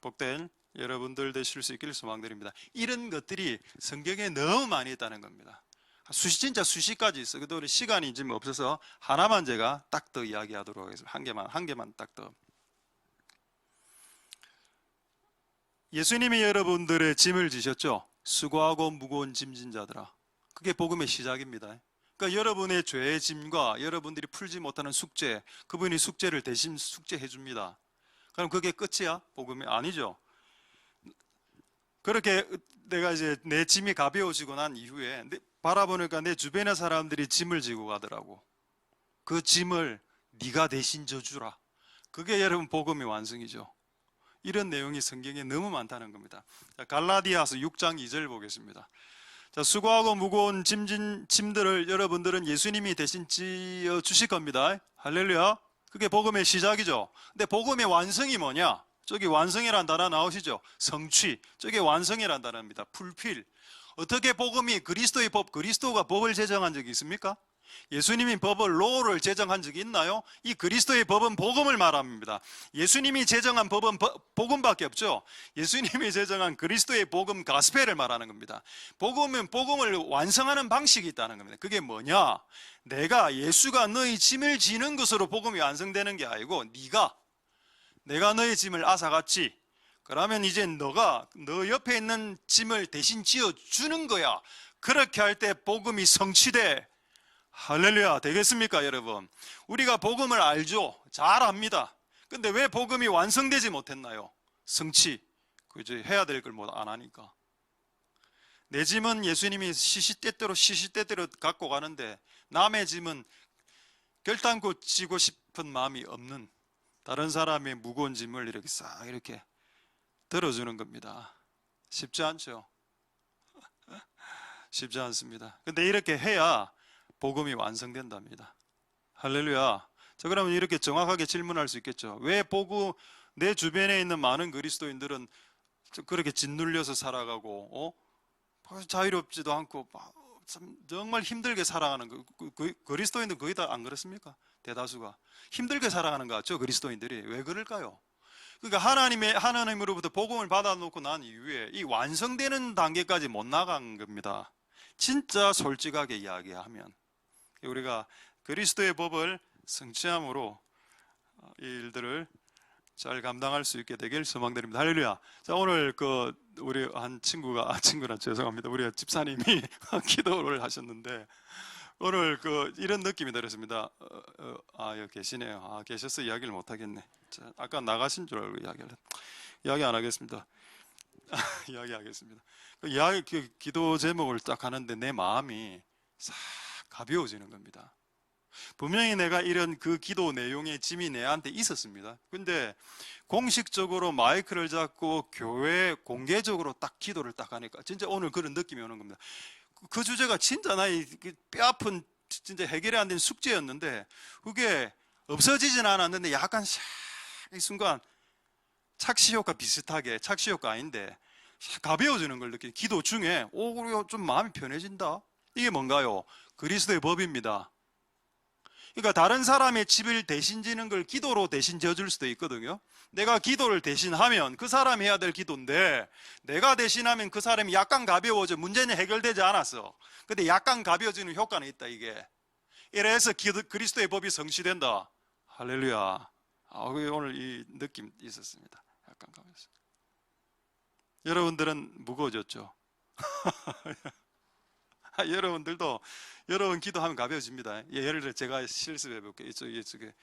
복된 여러분들 되실 수 있기를 소망드립니다. 이런 것들이 성경에 너무 많이 있다는 겁니다. 진짜 수십 가지 있어. 그래도 우리 시간이 지금 없어서 하나만 제가 딱 더 이야기하도록 하겠습니다. 한 개만 딱 더. 예수님이 여러분들의 짐을 지셨죠? 수고하고 무거운 짐진 자들아. 그게 복음의 시작입니다. 그러니까 여러분의 죄의 짐과 여러분들이 풀지 못하는 숙제, 그분이 숙제를 대신 숙제해 줍니다. 그럼 그게 끝이야? 복음이 아니죠. 그렇게 내가 이제 내 짐이 가벼워지고 난 이후에 바라보니까 내 주변의 사람들이 짐을 지고 가더라고. 그 짐을 네가 대신 져주라. 그게 여러분 복음의 완성이죠. 이런 내용이 성경에 너무 많다는 겁니다. 자, 갈라디아서 6장 2절 보겠습니다. 자, 수고하고 무거운 짐들을 여러분들은 예수님이 대신 지어 주실 겁니다. 할렐루야. 그게 복음의 시작이죠. 근데 복음의 완성이 뭐냐? 저기 완성이란 단어 나오시죠? 성취. 저게 완성이란 단어입니다. 풀필. 어떻게 복음이 그리스도의 법, 그리스도가 법을 제정한 적이 있습니까? 예수님이 법을 로를 제정한 적이 있나요? 이 그리스도의 법은 복음을 말합니다. 예수님이 제정한 법은 복음밖에 없죠. 예수님이 제정한 그리스도의 복음 가스펠을 말하는 겁니다. 복음은 복음을 완성하는 방식이 있다는 겁니다. 그게 뭐냐? 예수가 너희 짐을 지는 것으로 복음이 완성되는 게 아니고 내가 너의 짐을 앗아갔지. 그러면 이제 너 옆에 있는 짐을 대신 지어주는 거야. 그렇게 할 때 복음이 성취돼. 할렐루야. 되겠습니까, 여러분? 우리가 복음을 알죠. 잘 압니다. 근데 왜 복음이 완성되지 못했나요? 성취. 그저 해야 될 걸 못 안 하니까. 내 짐은 예수님이 시시때때로 갖고 가는데 남의 짐은 결단코 지고 싶은 마음이 없는 다른 사람의 무거운 짐을 이렇게 들어주는 겁니다. 쉽지 않죠? 쉽지 않습니다. 근데 이렇게 해야 복음이 완성된답니다. 할렐루야. 자, 그러면 이렇게 정확하게 질문할 수 있겠죠. 왜 보고 내 주변에 있는 많은 그리스도인들은 그렇게 짓눌려서 살아가고 자유롭지도 않고 정말 힘들게 살아가는 그리스도인들 거의 다 안 그렇습니까? 대다수가 힘들게 살아가는 것 같죠? 그리스도인들이 왜 그럴까요? 그러니까 하나님으로부터 복음을 받아놓고 난 이후에 이 완성되는 단계까지 못 나간 겁니다. 진짜 솔직하게 이야기하면 우리가 그리스도의 법을 성취함으로 이 일들을 잘 감당할 수 있게 되길 소망드립니다. 할렐루야. 자, 오늘 우리 한 친구라 죄송합니다. 우리 집사님이 기도를 하셨는데 오늘 이런 느낌이 들었습니다. 여기 계시네요. 계셔서 이야기를 못 하겠네. 자, 아까 나가신 줄 알고 이야기 안 하겠습니다. 이야기하겠습니다. 기도 제목을 딱 하는데 내 마음이 싹 가벼워지는 겁니다. 분명히 내가 이런 기도 내용의 짐이 내한테 있었습니다. 근데 공식적으로 마이크를 잡고 교회 공개적으로 딱 기도를 딱 하니까 진짜 오늘 그런 느낌이 오는 겁니다. 그 주제가 진짜 나의 뼈아픈 진짜 해결이 안 된 숙제였는데 그게 없어지진 않았는데 약간 이 순간 착시 효과 비슷하게, 착시 효과 아닌데 가벼워지는 걸 느끼는 기도 중에 그래요, 좀 마음이 편해진다. 이게 뭔가요? 그리스도의 법입니다. 그러니까 다른 사람의 집을 대신 지는 걸 기도로 대신 지어줄 수도 있거든요. 내가 기도를 대신하면 그 사람이 해야 될 기도인데 내가 대신하면 그 사람이 약간 가벼워져. 문제는 해결되지 않았어. 근데 약간 가벼워지는 효과는 있다. 이게 이래서 그리스도의 법이 성취된다. 할렐루야. 오늘 이 느낌 있었습니다. 약간 가벼웠어요. 여러분들은 무거워졌죠? 여러분들도 여러분 기도하면 가벼워집니다. 예를 들어 제가 실습해 볼게요. 이쪽에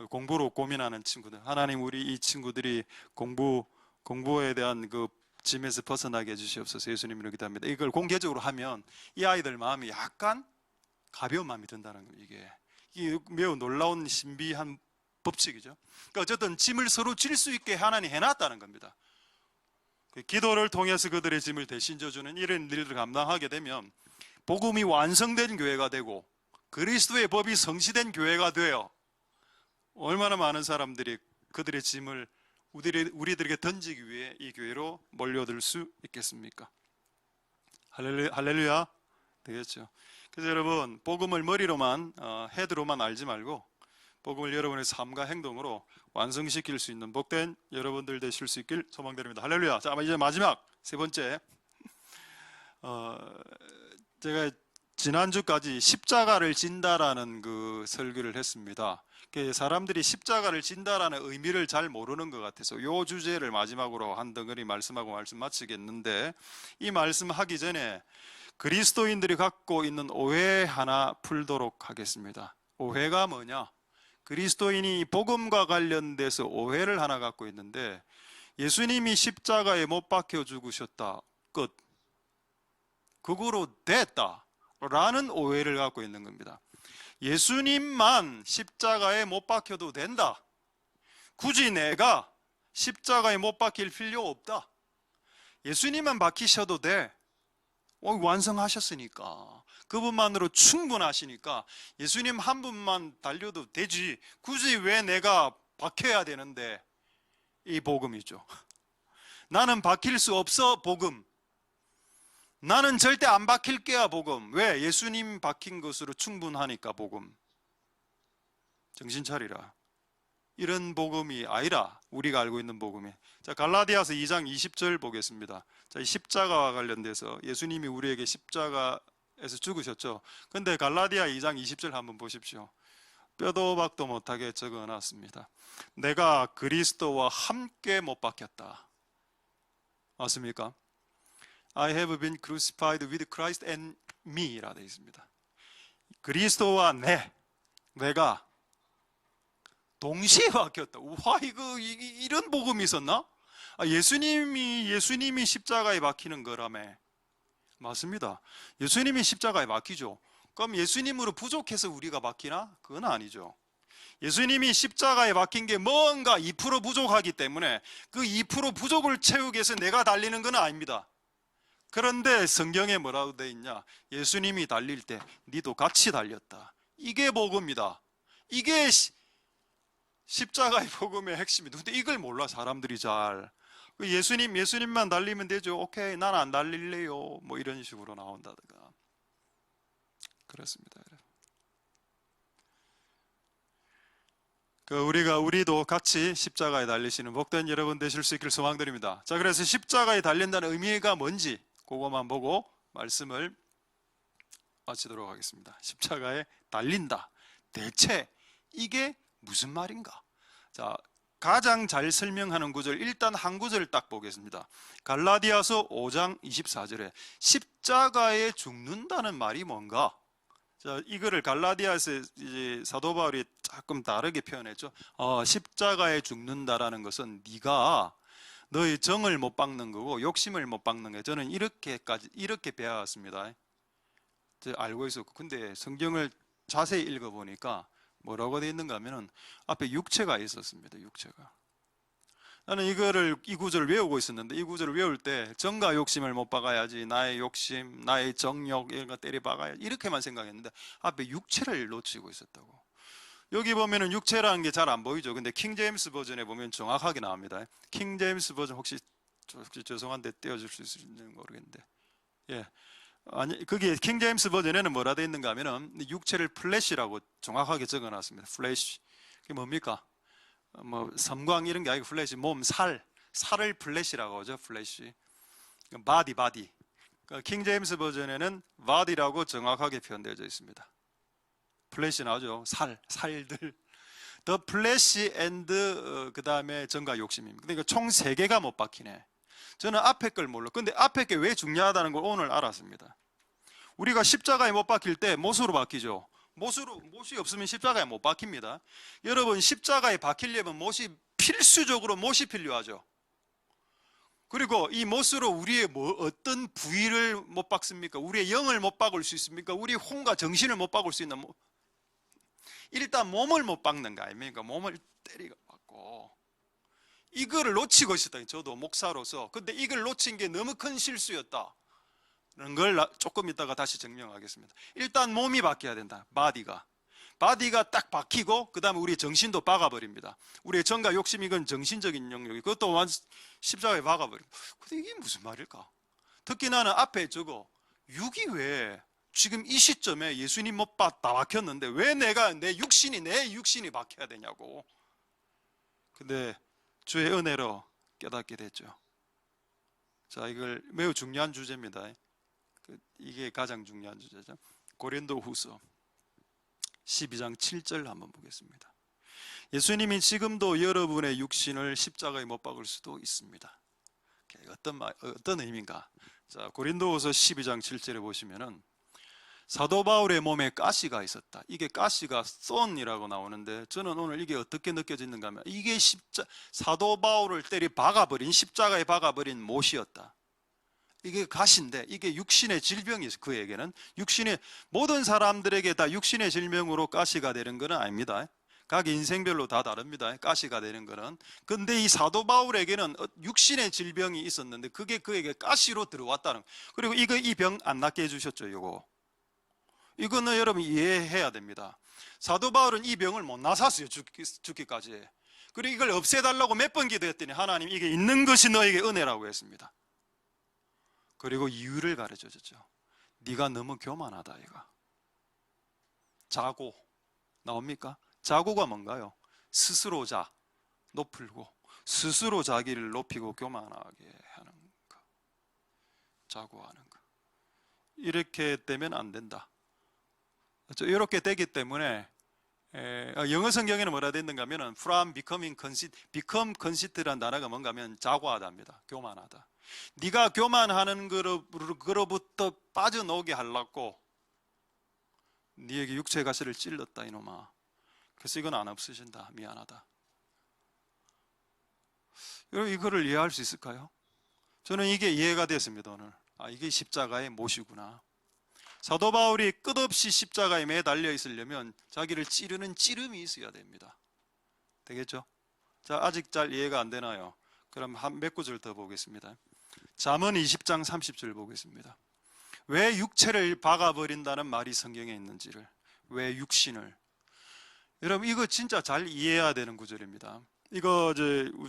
공부로 고민하는 친구들, 하나님 우리 이 친구들이 공부에 대한 짐에서 벗어나게 해주시옵소서. 예수님으로 기도합니다. 이걸 공개적으로 하면 이 아이들 마음이 약간 가벼운 마음이 든다는 거예요. 이게 매우 놀라운 신비한 법칙이죠. 그러니까 어쨌든 짐을 서로 질 수 있게 하나님 해놨다는 겁니다. 기도를 통해서 그들의 짐을 대신 져주는 이런 일들을 감당하게 되면 복음이 완성된 교회가 되고 그리스도의 법이 성취된 교회가 되어 얼마나 많은 사람들이 그들의 짐을 우리들에게 던지기 위해 이 교회로 몰려들 수 있겠습니까? 할렐루야. 되겠죠. 그래서 여러분 복음을 머리로만 헤드로만 알지 말고 복음을 여러분의 삶과 행동으로 완성시킬 수 있는 복된 여러분들 되실 수 있길 소망드립니다. 할렐루야. 자, 이제 마지막 세 번째, 제가 지난주까지 십자가를 진다라는 설교를 했습니다. 사람들이 십자가를 진다라는 의미를 잘 모르는 것 같아서 이 주제를 마지막으로 한 덩어리 말씀하고 말씀 마치겠는데, 이 말씀하기 전에 그리스도인들이 갖고 있는 오해 하나 풀도록 하겠습니다. 오해가 뭐냐? 그리스도인이 복음과 관련돼서 오해를 하나 갖고 있는데, 예수님이 십자가에 못 박혀 죽으셨다, 끝, 그거로 됐다 라는 오해를 갖고 있는 겁니다. 예수님만 십자가에 못 박혀도 된다, 굳이 내가 십자가에 못 박힐 필요 없다, 예수님만 박히셔도 돼, 완성하셨으니까, 그분만으로 충분하시니까 예수님 한 분만 달려도 되지, 굳이 왜 내가 박혀야 되는데, 이 복음이죠. 나는 박힐 수 없어, 복음. 나는 절대 안 박힐게야, 복음. 왜? 예수님 박힌 것으로 충분하니까, 복음. 정신 차리라. 이런 복음이 아니라 우리가 알고 있는 복음이. 자, 갈라디아서 2장 20절 보겠습니다. 자, 이 십자가와 관련돼서 예수님이 우리에게 십자가에서 죽으셨죠. 근데 갈라디아 2장 20절 한번 보십시오. 뼈도 박도 못하게 적어놨습니다. 내가 그리스도와 함께 못 박혔다. 맞습니까? I have been crucified with Christ and me 라 되어 있습니다. 그리스도와 내가 동시에 박혔다. 와, 이런 복음이 있었나? 예수님이 십자가에 박히는 거라며. 맞습니다. 예수님이 십자가에 박히죠. 그럼 예수님으로 부족해서 우리가 박히나? 그건 아니죠. 예수님이 십자가에 박힌 게 뭔가 2% 부족하기 때문에 그 2% 부족을 채우기 위해서 내가 달리는 건 아닙니다. 그런데 성경에 뭐라고 되어 있냐? 예수님이 달릴 때 니도 같이 달렸다. 이게 복음이다. 이게 십자가의 복음의 핵심이. 근데 이걸 몰라 사람들이 잘. 예수님만 달리면 되죠. 오케이, 난 안 달릴래요. 뭐 이런 식으로 나온다든가. 그렇습니다. 우리도 같이 십자가에 달리시는 복된 여러분 되실 수 있길 소망드립니다. 자, 그래서 십자가에 달린다는 의미가 뭔지 그것만 보고 말씀을 마치도록 하겠습니다. 십자가에 달린다. 대체 이게 무슨 말인가? 자, 가장 잘 설명하는 구절, 일단 한 구절을 딱 보겠습니다. 갈라디아서 5장 24절에 십자가에 죽는다는 말이 뭔가? 자, 이거를 갈라디아에서 이제 사도 바울이 조금 다르게 표현했죠. 십자가에 죽는다라는 것은 네가 너의 정을 못 박는 거고 욕심을 못 박는 거예요. 저는 이렇게 배웠습니다. 알고 있었고, 근데 성경을 자세히 읽어보니까 뭐라고 되어 있는가 하면은 앞에 육체가 있었습니다. 육체가. 나는 이 구절을 외우고 있었는데, 이 구절을 외울 때 정과 욕심을 못 박아야지, 나의 욕심, 나의 정욕 이런 거 때려 박아야지, 이렇게만 생각했는데 앞에 육체를 놓치고 있었다고. 여기 보면은 육체라는 게 잘 안 보이죠. 근데 킹 제임스 버전에 보면 정확하게 나옵니다. 킹 제임스 버전 혹시 죄송한데 떼어줄 수 있을지 모르겠는데, 예, 아니, 그게 킹 제임스 버전에는 뭐라 되어 있는가 하면은 육체를 플래시라고 정확하게 적어놨습니다. 플래시. 그게 뭡니까? 뭐 섬광 이런 게 아니고 플래시, 살을 플래시라고 하죠. 플래시. 바디. 킹 제임스 버전에는 body라고 정확하게 표현되어 있습니다. 플래시 나오죠. 살들. The flesh and 그 다음에 정과 욕심입니다. 그러니까 총 3개가 못 박히네. 저는 앞에 걸 몰라. 근데 앞에 게 왜 중요하다는 걸 오늘 알았습니다. 우리가 십자가에 못 박힐 때 못으로 박히죠. 못이 없으면 십자가에 못 박힙니다. 여러분, 십자가에 박히려면 필수적으로 못이 필요하죠. 그리고 이 못으로 우리의 어떤 부위를 못 박습니까? 우리의 영을 못 박을 수 있습니까? 우리의 혼과 정신을 못 박을 수 있는 일단 몸을 못 박는 거 아닙니까? 몸을 때리고 박고. 이거를 놓치고 있었다. 저도 목사로서. 근데 이걸 놓친 게 너무 큰 실수였다. 그런 걸 조금 있다가 다시 증명하겠습니다. 일단 몸이 바뀌어야 된다. 바디가 딱 박히고, 그 다음에 우리 정신도 박아버립니다. 우리의 정과 욕심, 이건 정신적인 영역이, 그것도 십자가에 박아버립니다. 근데 이게 무슨 말일까? 특히 나는 앞에 저거 육이 왜 지금 이 시점에 예수님 다 박혔는데 왜 내 육신이 박혀야 되냐고. 근데 주의 은혜로 깨닫게 됐죠. 자, 이걸 매우 중요한 주제입니다. 이게 가장 중요한 주제죠. 고린도후서 12장 7절 한번 보겠습니다. 예수님이 지금도 여러분의 육신을 십자가에 못 박을 수도 있습니다. 어떤 의미인가? 자, 고린도후서 12장 7절에 보시면은 사도 바울의 몸에 가시가 있었다. 이게 가시가 썬이라고 나오는데, 저는 오늘 이게 어떻게 느껴지는가 하면 이게 사도 바울을 십자가에 박아버린 못이었다. 이게 가시인데, 이게 육신의 질병이 있어요. 그에게는 모든 사람들에게 다 육신의 질병으로 가시가 되는 건 아닙니다. 각 인생별로 다 다릅니다. 가시가 되는 거는. 근데 이 사도 바울에게는 육신의 질병이 있었는데 그게 그에게 가시로 들어왔다는. 그리고 이 병 안 낫게 해주셨죠. 이거는 여러분 이해해야 됩니다. 사도 바울은 이 병을 못 나섰어요. 죽기까지. 그리고 이걸 없애달라고 몇 번 기도했더니 하나님, 이게 있는 것이 너에게 은혜라고 했습니다. 그리고 이유를 가르쳐줬죠. 네가 너무 교만하다. 얘가 자고 나옵니까? 자고가 뭔가요? 스스로 높이고 스스로 자기를 높이고 교만하게 하는 거. 자고하는 거. 이렇게 되면 안 된다. 이렇게 되기 때문에 영어 성경에는 뭐라 되는가 하면 from become conceit라는 단어가 뭔가 하면 자고하다입니다. 교만하다. 네가 교만하는 거로부터 빠져나오게 하려고 네에게 육체의 가시를 찔렀다 이놈아. 그래서 이건 안 없으신다. 미안하다. 여러분, 이거를 이해할 수 있을까요? 저는 이게 이해가 됐습니다. 오늘. 이게 십자가의 못이구나. 사도 바울이 끝없이 십자가에 매달려 있으려면 자기를 찌르는 찌름이 있어야 됩니다. 되겠죠? 자, 아직 잘 이해가 안 되나요? 그럼 한 몇 구절 더 보겠습니다. 잠언 20장 30절 보겠습니다. 왜 육체를 박아버린다는 말이 성경에 있는지를, 왜 육신을. 여러분 이거 진짜 잘 이해해야 되는 구절입니다. 이거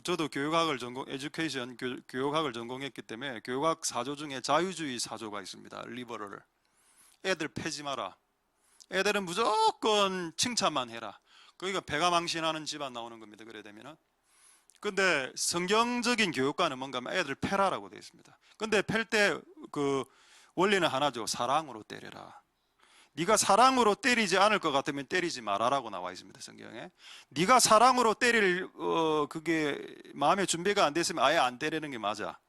저도 교육학을 에듀케이션 교육학을 전공했기 때문에 교육학 사조 중에 자유주의 사조가 있습니다. 리버럴. 애들 패지 마라. 애들은 무조건 칭찬만 해라. 거기가 배가 망신하는 집안 나오는 겁니다. 그래 되면은. 근데 성경적인 교육과는 뭔가 애들 패라라고 되어 있습니다. 근데 팰 때 그 원리는 하나죠. 사랑으로 때려라. 네가 사랑으로 때리지 않을 것 같으면 때리지 말아라고 나와 있습니다. 성경에. 네가 사랑으로 때릴 그게 마음의 준비가 안 됐으면 아예 안 때리는 게 맞아.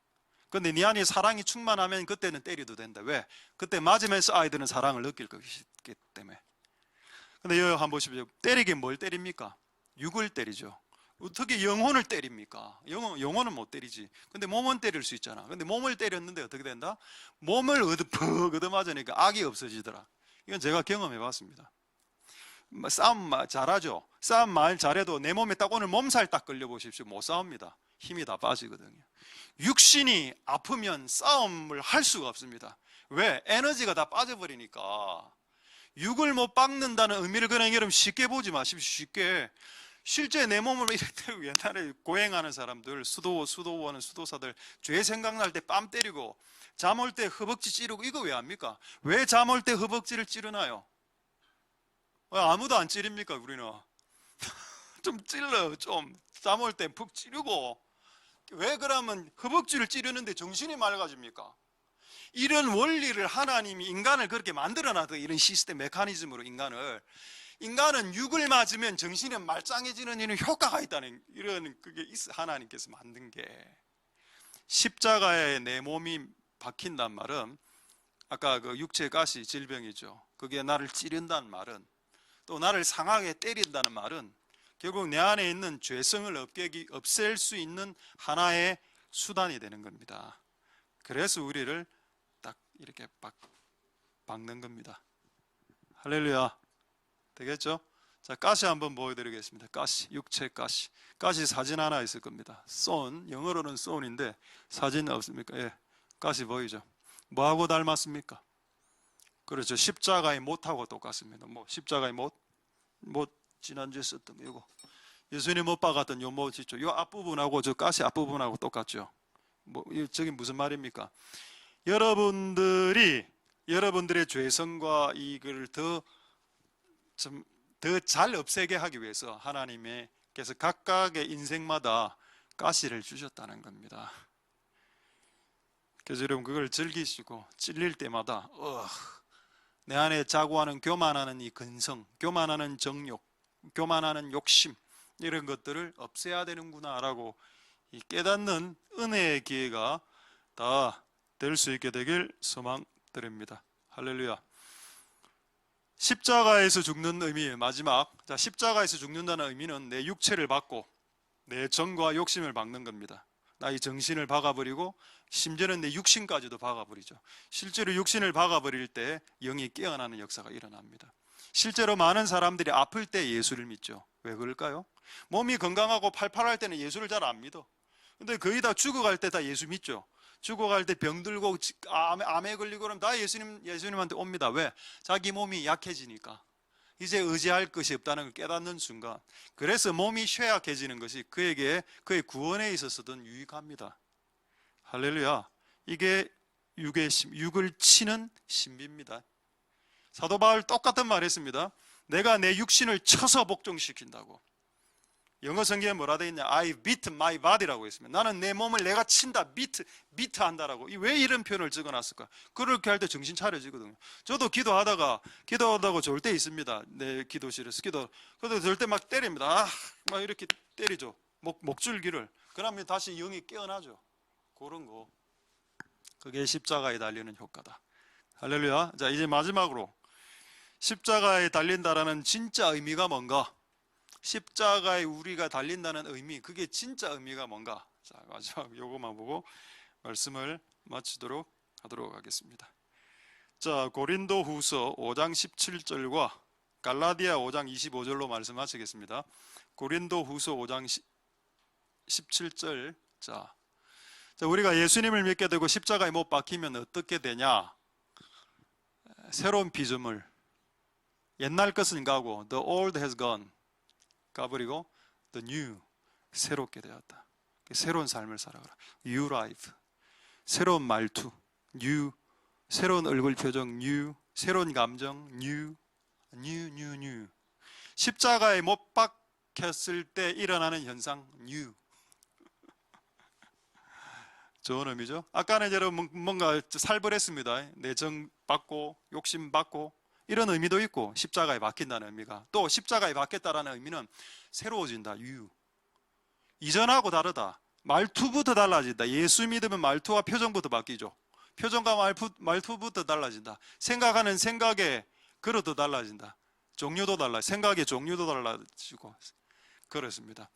근데 네 안에 사랑이 충만하면 그때는 때려도 된다. 왜? 그때 맞으면서 아이들은 사랑을 느낄 것이기 때문에. 근데 여기 한번 보십시오. 때리긴 뭘 때립니까? 육을 때리죠. 어떻게 영혼을 때립니까? 영혼은 못 때리지. 근데 몸은 때릴 수 있잖아. 근데 몸을 때렸는데 어떻게 된다? 몸을 얻어맞으니까 악이 없어지더라. 이건 제가 경험해 봤습니다. 싸움 잘하죠. 싸움 말 잘해도 내 몸에 딱 오늘 몸살 딱 걸려 보십시오. 못 싸웁니다. 힘이 다 빠지거든요. 육신이 아프면 싸움을 할 수가 없습니다. 왜? 에너지가 다 빠져버리니까. 육을 못 박는다는 의미를 그냥 여러분 쉽게 보지 마십시오. 쉽게. 실제 내 몸을 이렇게 옛날에 고행하는 사람들, 수도원 수도사들 죄 생각날 때 뺨 때리고 잠 올 때 허벅지 찌르고 이거 왜 합니까? 왜 잠 올 때 허벅지를 찌르나요? 아무도 안 찌릅니까 우리는? 좀 찔러. 좀 잠 올 때 푹 찌르고. 왜 그러면 허벅지를 찌르는데 정신이 맑아집니까? 이런 원리를 하나님이 인간을 그렇게 만들어놔도 이런 시스템 메커니즘으로 인간은 육을 맞으면 정신이 말짱해지는 이런 효과가 있다는 이런 그게 하나님께서 만든 게. 십자가에 내 몸이 박힌단 말은 아까 그 육체 가시 질병이죠. 그게 나를 찌른다는 말은, 또 나를 상하게 때린다는 말은 결국 내 안에 있는 죄성을 없앨 수 있는 하나의 수단이 되는 겁니다. 그래서 우리를 딱 이렇게 박는 겁니다. 할렐루야. 되겠죠? 자, 가시 한번 보여드리겠습니다. 가시, 육체 가시. 가시 사진 하나 있을 겁니다. 쏜, 영어로는 쏜인데 사진 없습니까? 예, 가시 보이죠? 뭐하고 닮았습니까? 그렇죠. 십자가의 못하고 똑같습니다. 십자가의 못 지난주에 썼던 거 이거. 예수님 못 박았던 요 못 있죠. 요 앞부분하고 저 가시 앞부분하고 똑같죠. 저게 무슨 말입니까? 여러분들의 죄성과 이걸 더 잘 없애게 하기 위해서 하나님께서 각각의 인생마다 가시를 주셨다는 겁니다. 그래서 여러분 그걸 즐기시고 찔릴 때마다 내 안에 자고하는 교만하는 이 근성, 교만하는 정욕, 교만하는 욕심 이런 것들을 없애야 되는구나라고 깨닫는 은혜의 기회가 다 될 수 있게 되길 소망드립니다. 할렐루야. 십자가에서 죽는 의미 마지막. 자, 십자가에서 죽는다는 의미는 내 육체를 박고 내 정과 욕심을 박는 겁니다. 나의 정신을 박아버리고 심지어는 내 육신까지도 박아버리죠. 실제로 육신을 박아버릴 때 영이 깨어나는 역사가 일어납니다. 실제로 많은 사람들이 아플 때 예수를 믿죠. 왜 그럴까요? 몸이 건강하고 팔팔할 때는 예수를 잘 안 믿어. 근데 거의 다 죽어갈 때 다 예수 믿죠. 죽어갈 때 병들고 암에 걸리고 그러면 다 예수님한테 옵니다. 왜? 자기 몸이 약해지니까. 이제 의지할 것이 없다는 걸 깨닫는 순간, 그래서 몸이 쇠약해지는 것이 그에게 그의 구원에 있어서든 유익합니다. 할렐루야. 이게 육을 치는 신비입니다. 사도 바울 똑같은 말 했습니다. 내가 내 육신을 쳐서 복종시킨다고. 영어 성경에 뭐라 되어 있냐? I beat my body라고 했습니다. 나는 내 몸을 내가 친다, beat 한다라고. 왜 이런 표현을 적어놨을까? 그렇게 할 때 정신 차려지거든요. 저도 기도하다가 좋을 때 있습니다. 내 기도실에서 그래도 저럴 때 막 때립니다. 막 이렇게 때리죠. 목줄기를. 그러면 다시 영이 깨어나죠. 그런 거. 그게 십자가에 달리는 효과다. 할렐루야. 자, 이제 마지막으로 십자가에 달린다라는 진짜 의미가 뭔가? 십자가에 우리가 달린다는 의미, 그게 진짜 의미가 뭔가? 자, 마지막 요거만 보고 말씀을 마치도록 하도록 하겠습니다. 자, 고린도 후서 5장 17절과 갈라디아 5장 25절로 말씀 마치겠습니다. 고린도 후서 5장 17절. 자, 우리가 예수님을 믿게 되고 십자가에 못 박히면 어떻게 되냐? 새로운 피조물, 옛날 것은 가고 the old has gone, 까버리고 the new, 새롭게 되었다. 새로운 삶을 살아가라. new life, 새로운 말투, new, 새로운 얼굴 표정, new, 새로운 감정, new. 십자가에 못 박혔을 때 일어나는 현상, new. 좋은 의미죠. 아까는 여러분 뭔가 살벌했습니다. 내정 받고 욕심 받고 이런 의미도 있고, 십자가에 박힌다는 의미가, 또 십자가에 박혔다라는 의미는 새로워진다. new. 이전하고 다르다. 말투부터 달라진다. 예수 믿으면 말투와 표정부터 바뀌죠. 표정과 말투부터 달라진다. 생각하는 생각의 그릇도 달라진다. 종류도 달라. 생각의 종류도 달라지고 그렇습니다.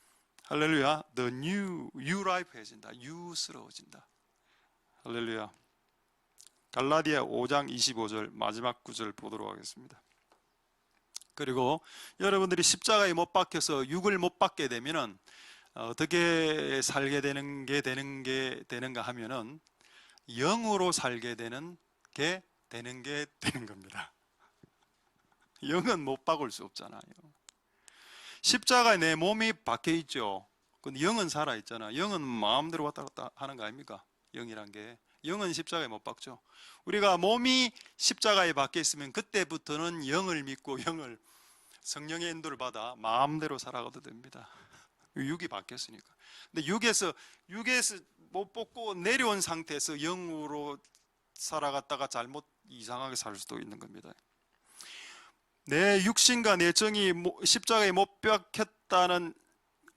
할렐루야. The new life해진다. new스러워진다. 할렐루야. 갈라디아 5장 25절 마지막 구절 보도록 하겠습니다. 그리고 여러분들이 십자가에 못 박혀서 육을 못 받게 되면은 어떻게 살게 되는가 하면은 영으로 살게 되는 겁니다. 영은 못 박을 수 없잖아요. 십자가에 내 몸이 박혀 있죠. 근데 영은 살아 있잖아. 영은 마음대로 왔다 갔다 하는 거 아닙니까? 영이란 게. 영은 십자가에 못 박죠. 우리가 몸이 십자가에 박혀 있으면 그때부터는 영을 믿고 영을, 성령의 인도를 받아 마음대로 살아가도 됩니다. 육이 바뀌었으니까. 근데 육에서 못 뽑고 내려온 상태에서 영으로 살아갔다가 잘못 이상하게 살 수도 있는 겁니다. 내 육신과 내 정이 십자가에 못 박혔다는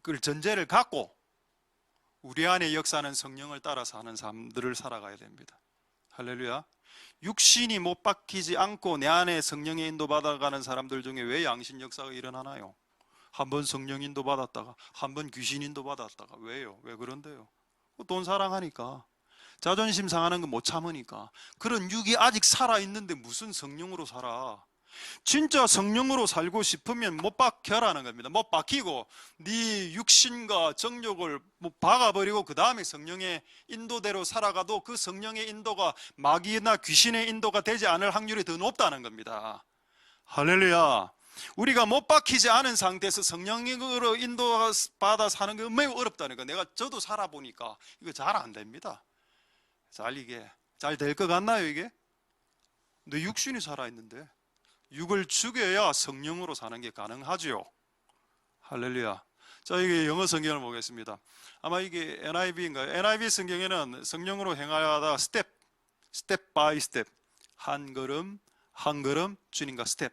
그 전제를 갖고 우리 안에 역사하는 성령을 따라 사는 삶들을 살아가야 됩니다. 할렐루야. 육신이 못 박히지 않고 내 안에 성령의 인도 받아가는 사람들 중에 왜 양신 역사가 일어나나요? 한번 성령 인도 받았다가 한번 귀신 인도 받았다가. 왜요? 왜 그런데요? 돈 사랑하니까, 자존심 상하는 거 못 참으니까. 그런 육이 아직 살아있는데 무슨 성령으로 살아? 진짜 성령으로 살고 싶으면 못 박혀라는 겁니다. 못 박히고 네 육신과 정욕을 박아버리고 그 다음에 성령의 인도대로 살아가도 그 성령의 인도가 마귀나 귀신의 인도가 되지 않을 확률이 더 높다는 겁니다. 할렐루야. 우리가 못 박히지 않은 상태에서 성령으로 인도받아 사는 게 매우 어렵다는 거. 저도 살아보니까 이거 잘 안 됩니다. 이게 잘 될 것 같나요? 이게? 내 육신이 살아있는데 육을 죽여야 성령으로 사는 게 가능하죠. 할렐루야. 자, 이게 영어 성경을 보겠습니다. 아마 이게 NIV인가요? NIV 성경에는 성령으로 행하다 스텝 바이 스텝, 한 걸음 한 걸음 주님과 스텝.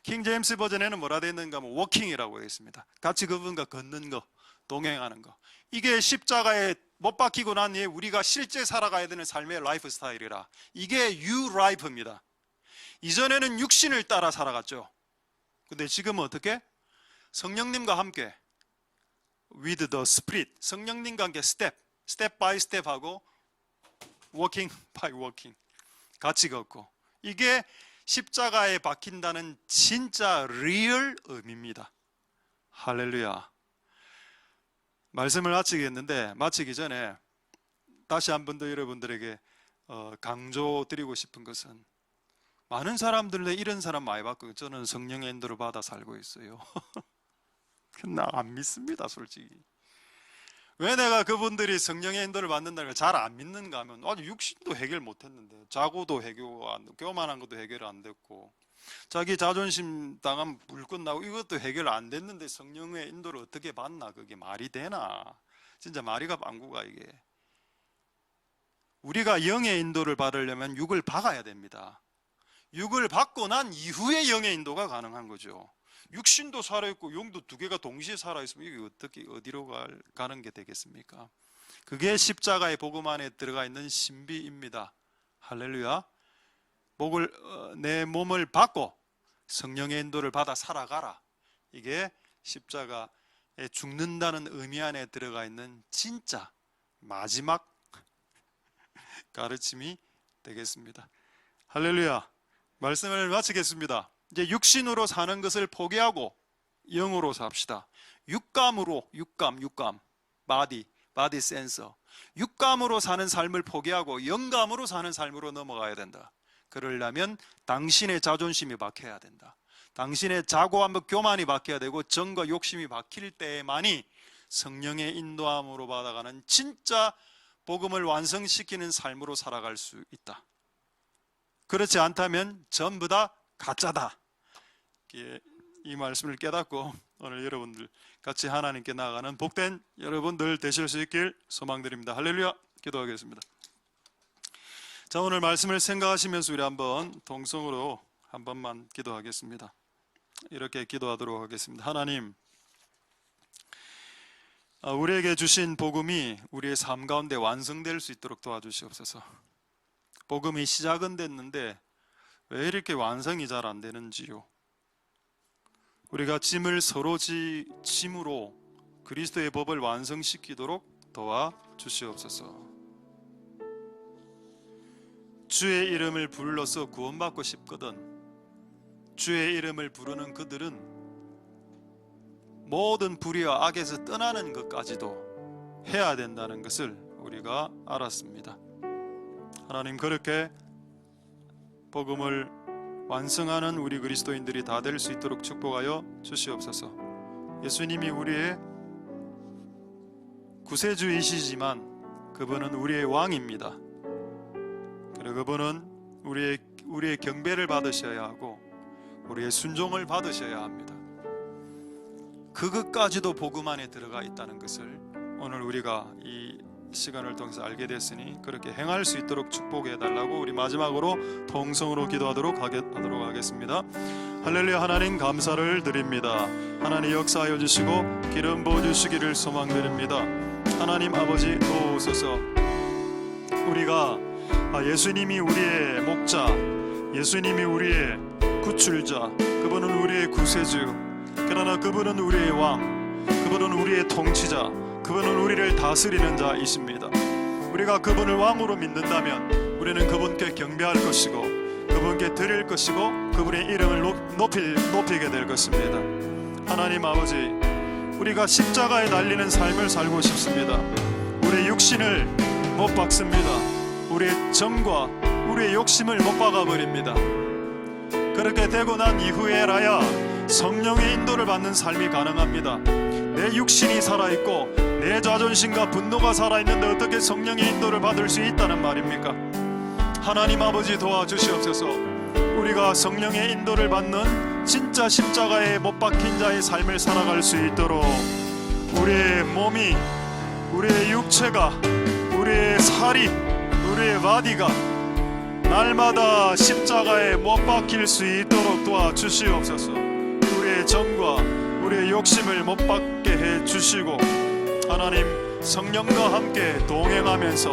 킹 제임스 버전에는 뭐라 되어 있는가 하면 워킹이라고 되어 있습니다. 같이 그분과 걷는 거, 동행하는 거. 이게 십자가에 못 박히고 난 뒤에 우리가 실제 살아가야 되는 삶의 라이프 스타일이라. 이게 you life입니다. 이전에는 육신을 따라 살아갔죠. 근데 지금은 어떻게? 성령님과 함께 with the spirit, 성령님과 함께 step by step 하고 walking by walking, 같이 걷고. 이게 십자가에 박힌다는 진짜 리얼 의미입니다. 할렐루야. 말씀을 마치기 전에 다시 한 번 더 여러분들에게 강조드리고 싶은 것은, 많은 사람들은 이런 사람 많이 봤거든요. 저는 성령의 인도를 받아 살고 있어요. 나 안 믿습니다, 솔직히. 왜 내가 그분들이 성령의 인도를 받는다는 걸 잘 안 믿는가 하면, 아주 육신도 해결 못했는데, 자고도 교만한 것도 해결 안 됐고, 자기 자존심 당하면 불 끝나고 이것도 해결 안 됐는데 성령의 인도를 어떻게 받나? 그게 말이 되나? 진짜 말이가 방구가 이게. 우리가 영의 인도를 받으려면 육을 박아야 됩니다. 육을 받고 난 이후에 영의 인도가 가능한 거죠. 육신도 살아있고 영도 두 개가 동시에 살아있으면 이게 어떻게 어디로 가는 게 되겠습니까? 그게 십자가의 복음 안에 들어가 있는 신비입니다. 할렐루야. 내 몸을 받고 성령의 인도를 받아 살아가라. 이게 십자가에 죽는다는 의미 안에 들어가 있는 진짜 마지막 가르침이 되겠습니다. 할렐루야. 말씀을 마치겠습니다. 이제 육신으로 사는 것을 포기하고 영으로 삽시다. 육감으로, 바디 센서. 육감으로 사는 삶을 포기하고 영감으로 사는 삶으로 넘어가야 된다. 그러려면 당신의 자존심이 박혀야 된다. 당신의 자고와 교만이 바뀌어야 되고 정과 욕심이 바뀔 때만이 성령의 인도함으로 받아가는 진짜 복음을 완성시키는 삶으로 살아갈 수 있다. 그렇지 않다면 전부 다 가짜다. 이 말씀을 깨닫고 오늘 여러분들 같이 하나님께 나아가는 복된 여러분들 되실 수 있길 소망드립니다. 할렐루야. 기도하겠습니다. 자, 오늘 말씀을 생각하시면서 우리 한번 동성으로 한 번만 기도하겠습니다. 이렇게 기도하도록 하겠습니다. 하나님, 우리에게 주신 복음이 우리의 삶 가운데 완성될 수 있도록 도와주시옵소서. 복음이 시작은 됐는데 왜 이렇게 완성이 잘 안 되는지요. 우리가 짐을 서로 짐으로 그리스도의 법을 완성시키도록 도와주시옵소서. 주의 이름을 불러서 구원받고 싶거든 주의 이름을 부르는 그들은 모든 불의와 악에서 떠나는 것까지도 해야 된다는 것을 우리가 알았습니다. 하나님, 그렇게 복음을 완성하는 우리 그리스도인들이 다 될 수 있도록 축복하여 주시옵소서. 예수님이 우리의 구세주이시지만 그분은 우리의 왕입니다. 그리고 그분은 우리의 경배를 받으셔야 하고 우리의 순종을 받으셔야 합니다. 그것까지도 복음 안에 들어가 있다는 것을 오늘 우리가 이 시간을 통해서 알게 됐으니 그렇게 행할 수 있도록 축복해 달라고 우리 마지막으로 통성으로 기도하도록 하겠습니다. 할렐루야. 하나님 감사를 드립니다. 하나님 역사하여 주시고 기름 부어주시기를 소망드립니다. 하나님 아버지 도우소서. 우리가 예수님이 우리의 목자, 예수님이 우리의 구출자, 그분은 우리의 구세주, 그러나 그분은 우리의 왕, 그분은 우리의 통치자, 그분은 우리를 다스리는 자이십니다. 우리가 그분을 왕으로 믿는다면 우리는 그분께 경배할 것이고 그분께 드릴 것이고 그분의 이름을 높이게 될 것입니다. 하나님 아버지, 우리가 십자가에 달리는 삶을 살고 싶습니다. 우리의 육신을 못 박습니다. 우리의 정과 우리의 욕심을 못 박아버립니다. 그렇게 되고 난 이후에라야 성령의 인도를 받는 삶이 가능합니다. 내 육신이 살아있고 내 자존심과 분노가 살아있는데 어떻게 성령의 인도를 받을 수 있다는 말입니까? 하나님 아버지 도와주시옵소서. 우리가 성령의 인도를 받는 진짜 십자가에 못 박힌 자의 삶을 살아갈 수 있도록 우리의 몸이, 우리의 육체가, 우리의 살이, 우리의 바디가 날마다 십자가에 못 박힐 수 있도록 도와주시옵소서. 우리의 정과 우리의 욕심을 못 받게 해주시고 하나님 성령과 함께 동행하면서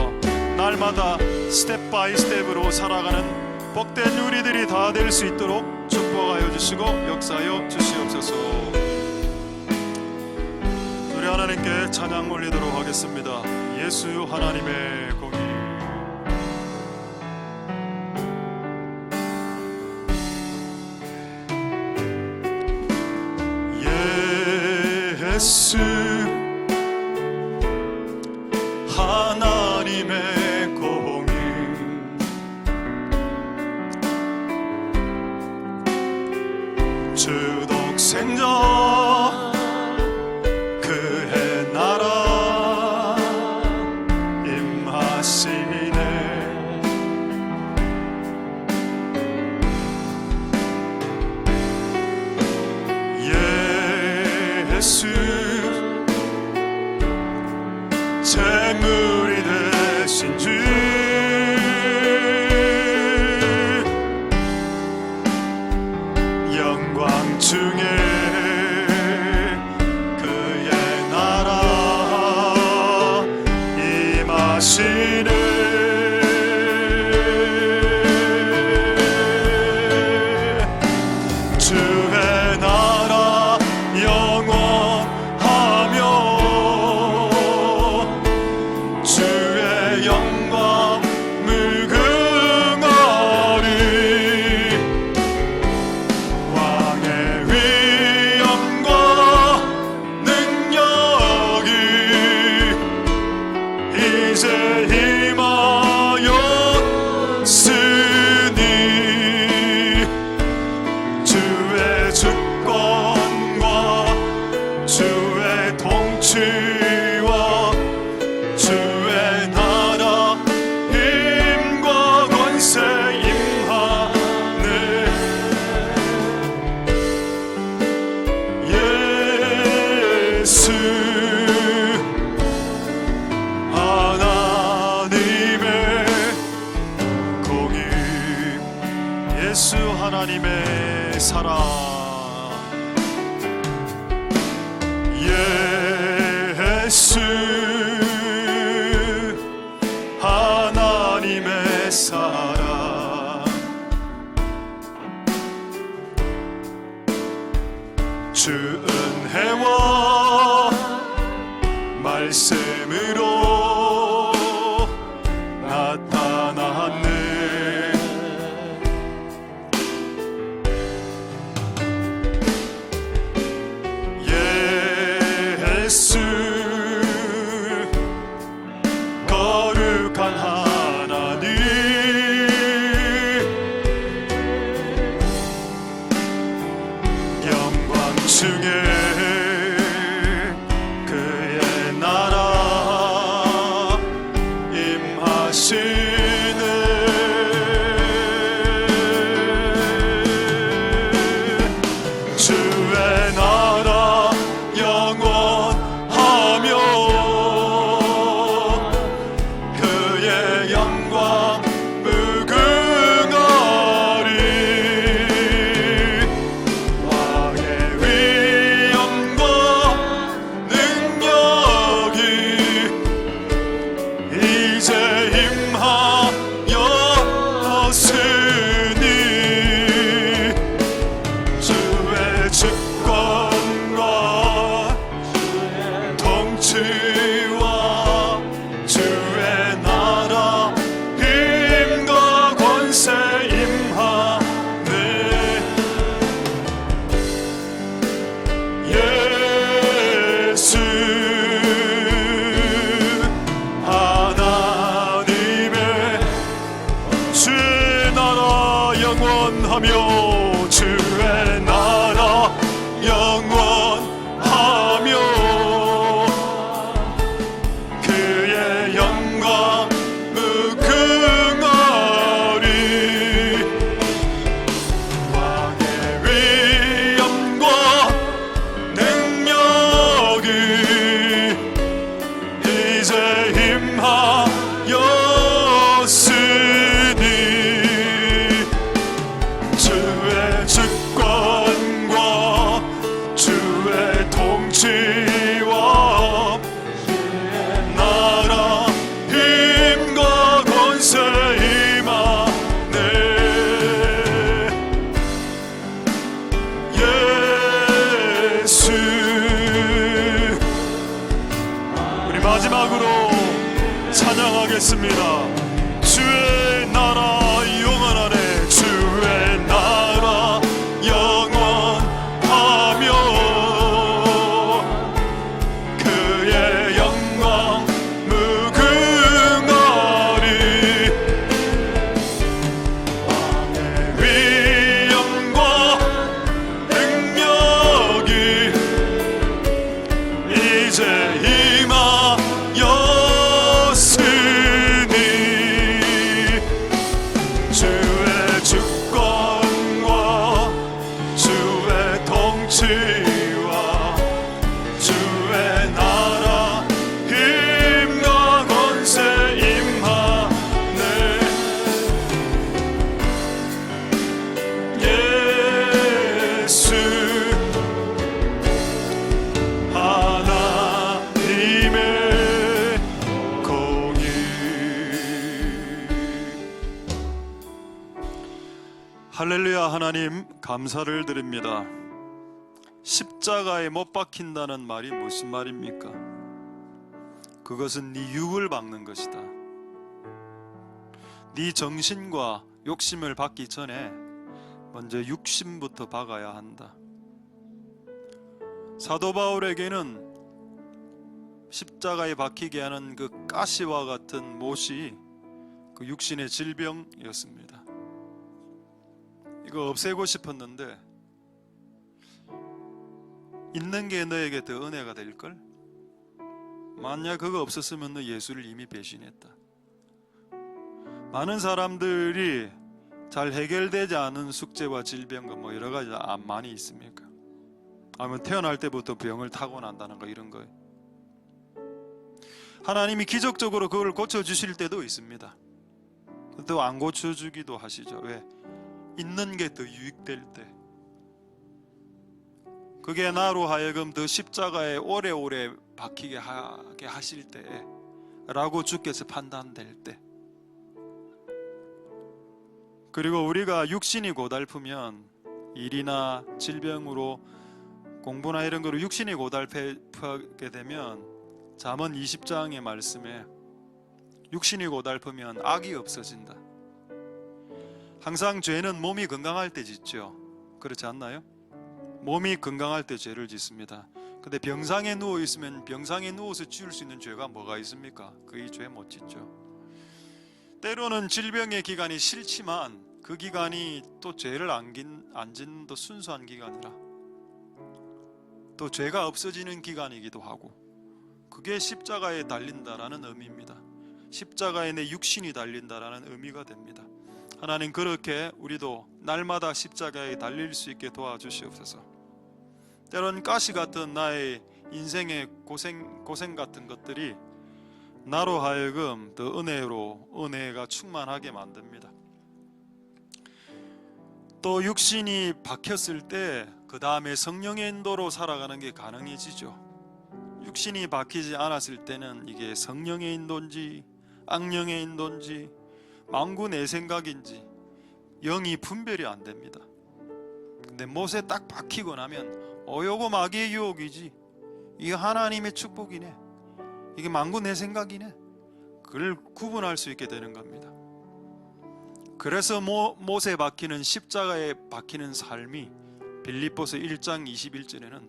날마다 스텝 바이 스텝으로 살아가는 복된 우리들이 다 될 수 있도록 축복하여 주시고 역사하여 주시옵소서. 우리 하나님께 찬양 올리도록 하겠습니다. 예수 하나님의 공의. 예수 하나님의 공의, 주 독생자 그의 나라 임하시네. 예수 재물이 되신 주 영광 중에 그의 나라 임하시네. 주의 나라 영원하며 주의 영광 무궁하리. 왕의 위엄과 능력이 이제 임하 하나님의 사랑 예수 하나님의 사랑 주 은혜와 말씀으로 나타났네 예수 거룩한 하나님 영광 중에 그의 나라 임하시네 주의 나라 영원하며 그의 영광 무궁하리 왕의 위엄과 능력이 이제 임하였으니 주의 주권과 통치와 주의 나라 힘과 권세 임하네 예수 하나님의 주의 나라 영원하며 주의 나라 영원하며 그의 영광 무궁하리 왕의 위엄과 능력이 이제 임하였으니 주의 주권과 주의 통치와 나라 힘과 권세 임하네 예수 우리 마지막으로 찬양하겠습니다. 주의 나라 영원하네 주의 나라 영원하며 그의 영광 무궁하리 왕의 위엄과 능력이 이제 임하였으니 주의 주권과 주의 통치와 주의 나라 힘과 권세 임하네 예수 하나님의 공의 할렐루야 하나님 감사를 드립니다. 십자가에 못 박힌다는 말이 무슨 말입니까? 그것은 네 육을 박는 것이다. 네 정신과 욕심을 박기 전에 먼저 육심부터 박아야 한다. 사도 바울에게는 십자가에 박히게 하는 그 가시와 같은 못이 그 육신의 질병이었습니다. 이거 없애고 싶었는데 있는 게 너에게 더 은혜가 될걸? 만약 그거 없었으면 너 예수를 이미 배신했다. 많은 사람들이 잘 해결되지 않은 숙제와 질병과 뭐 여러 가지 많이 있습니까? 아니면 태어날 때부터 병을 타고난다는 거 이런 거예요. 하나님이 기적적으로 그걸 고쳐주실 때도 있습니다. 또 안 고쳐주기도 하시죠. 왜? 있는 게 더 유익될 때, 그게 나로 하여금 더 십자가에 오래오래 박히게 하게 하실 때 라고 주께서 판단될 때, 그리고 우리가 육신이 고달프면 일이나 질병으로 공부나 이런 거로 육신이 고달프게 되면 잠언 20장의 말씀에 육신이 고달프면 악이 없어진다. 항상 죄는 몸이 건강할 때 짓죠. 그렇지 않나요? 몸이 건강할 때 죄를 짓습니다. 근데 병상에 누워 있으면 병상에 누워서 지을 수 있는 죄가 뭐가 있습니까? 거의 죄 못 짓죠. 때로는 질병의 기간이 싫지만 그 기간이 또 죄를 안 짓는 더 순수한 기간이라 또 죄가 없어지는 기간이기도 하고, 그게 십자가에 달린다라는 의미입니다. 십자가에 내 육신이 달린다라는 의미가 됩니다. 하나님, 그렇게 우리도 날마다 십자가에 달릴 수 있게 도와주시옵소서. 때론 가시 같은 나의 인생의 고생 같은 것들이 나로 하여금 더 은혜가 충만하게 만듭니다. 또 육신이 박혔을 때 그 다음에 성령의 인도로 살아가는 게 가능해지죠. 육신이 박히지 않았을 때는 이게 성령의 인도인지 악령의 인도인지 만구 내 생각인지 영이 분별이 안 됩니다. 근데 못에 딱 박히고 나면 요거 마귀의 유혹이지, 이게 하나님의 축복이네, 이게 만구 내 생각이네, 그걸 구분할 수 있게 되는 겁니다. 그래서 못에 박히는, 십자가에 박히는 삶이 빌립보서 1장 21절에는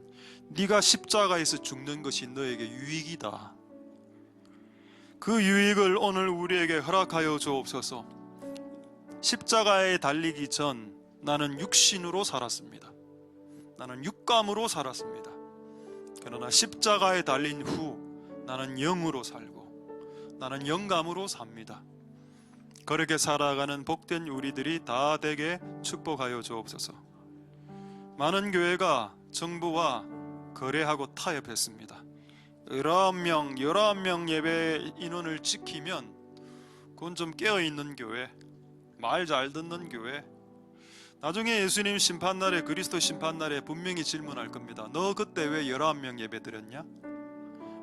네가 십자가에서 죽는 것이 너에게 유익이다. 그 유익을 오늘 우리에게 허락하여 주옵소서. 십자가에 달리기 전 나는 육신으로 살았습니다. 나는 육감으로 살았습니다. 그러나 십자가에 달린 후 나는 영으로 살고 나는 영감으로 삽니다. 그렇게 살아가는 복된 우리들이 다 되게 축복하여 주옵소서. 많은 교회가 정부와 거래하고 타협했습니다. 19명 예배 인원을 지키면 그건 좀 깨어있는 교회, 말 잘 듣는 교회. 나중에 예수님 심판날에, 그리스도 심판날에 분명히 질문할 겁니다. 너 그때 왜 19명 예배 드렸냐?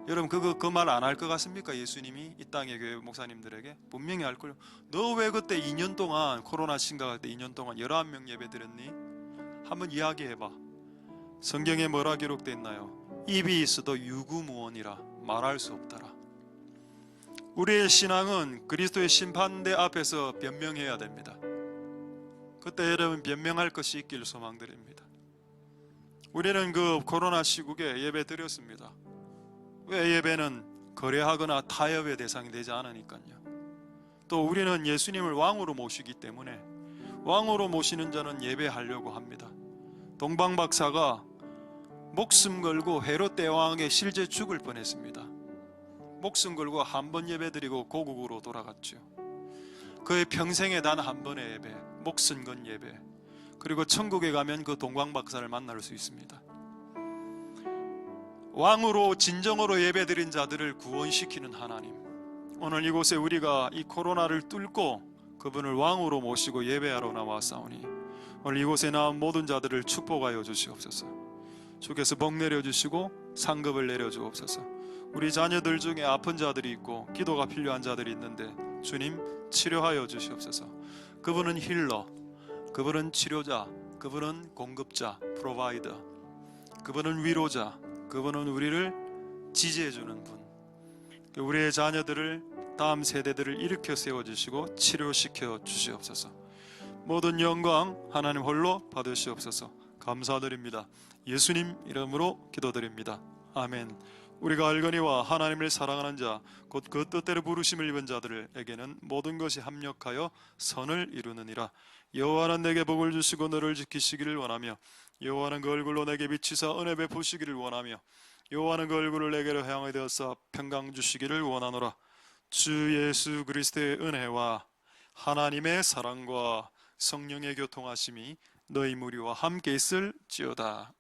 여러분 그 말 안 할 것 같습니까? 예수님이 이 땅의 교회 목사님들에게 분명히 할 거예요. 너 왜 그때 2년 동안, 코로나 심각할 때 2년 동안 19명 예배 드렸니? 한번 이야기해봐. 성경에 뭐라 기록되어 있나요? 입이 있어도 유구무원이라 말할 수 없더라. 우리의 신앙은 그리스도의 심판대 앞에서 변명해야 됩니다. 그때 여러분 변명할 것이 있기를 소망드립니다. 우리는 그 코로나 시국에 예배 드렸습니다. 왜? 예배는 거래하거나 타협의 대상이 되지 않으니까요. 또 우리는 예수님을 왕으로 모시기 때문에 왕으로 모시는 자는 예배하려고 합니다. 동방 박사가 목숨 걸고 헤롯 대왕에게 실제 죽을 뻔했습니다. 목숨 걸고 한 번 예배드리고 고국으로 돌아갔죠. 그의 평생에 단 한 번의 예배, 목숨 건 예배, 그리고 천국에 가면 그 동방 박사를 만날 수 있습니다. 왕으로 진정으로 예배드린 자들을 구원시키는 하나님, 오늘 이곳에 우리가 이 코로나를 뚫고 그분을 왕으로 모시고 예배하러 나왔사오니 오늘 이곳에 나온 모든 자들을 축복하여 주시옵소서. 주께서 복 내려주시고 상급을 내려주옵소서. 우리 자녀들 중에 아픈 자들이 있고 기도가 필요한 자들이 있는데 주님 치료하여 주시옵소서. 그분은 힐러, 그분은 치료자, 그분은 공급자, 프로바이더, 그분은 위로자, 그분은 우리를 지지해 주는 분. 우리의 자녀들을, 다음 세대들을 일으켜 세워주시고 치료시켜 주시옵소서. 모든 영광 하나님 홀로 받으시옵소서. 감사드립니다. 예수님 이름으로 기도드립니다. 아멘. 우리가 알거니와 하나님을 사랑하는 자, 곧 그 뜻대로 부르심을 입은 자들에게는 모든 것이 합력하여 선을 이루느니라. 여호와는 내게 복을 주시고 너를 지키시기를 원하며, 여호와는 그 얼굴로 내게 비치사 은혜 베푸시기를 원하며, 여호와는 그 얼굴을 내게로 향하여 되어서 평강 주시기를 원하노라. 주 예수 그리스도의 은혜와 하나님의 사랑과 성령의 교통하심이 너희 무리와 함께 있을지어다.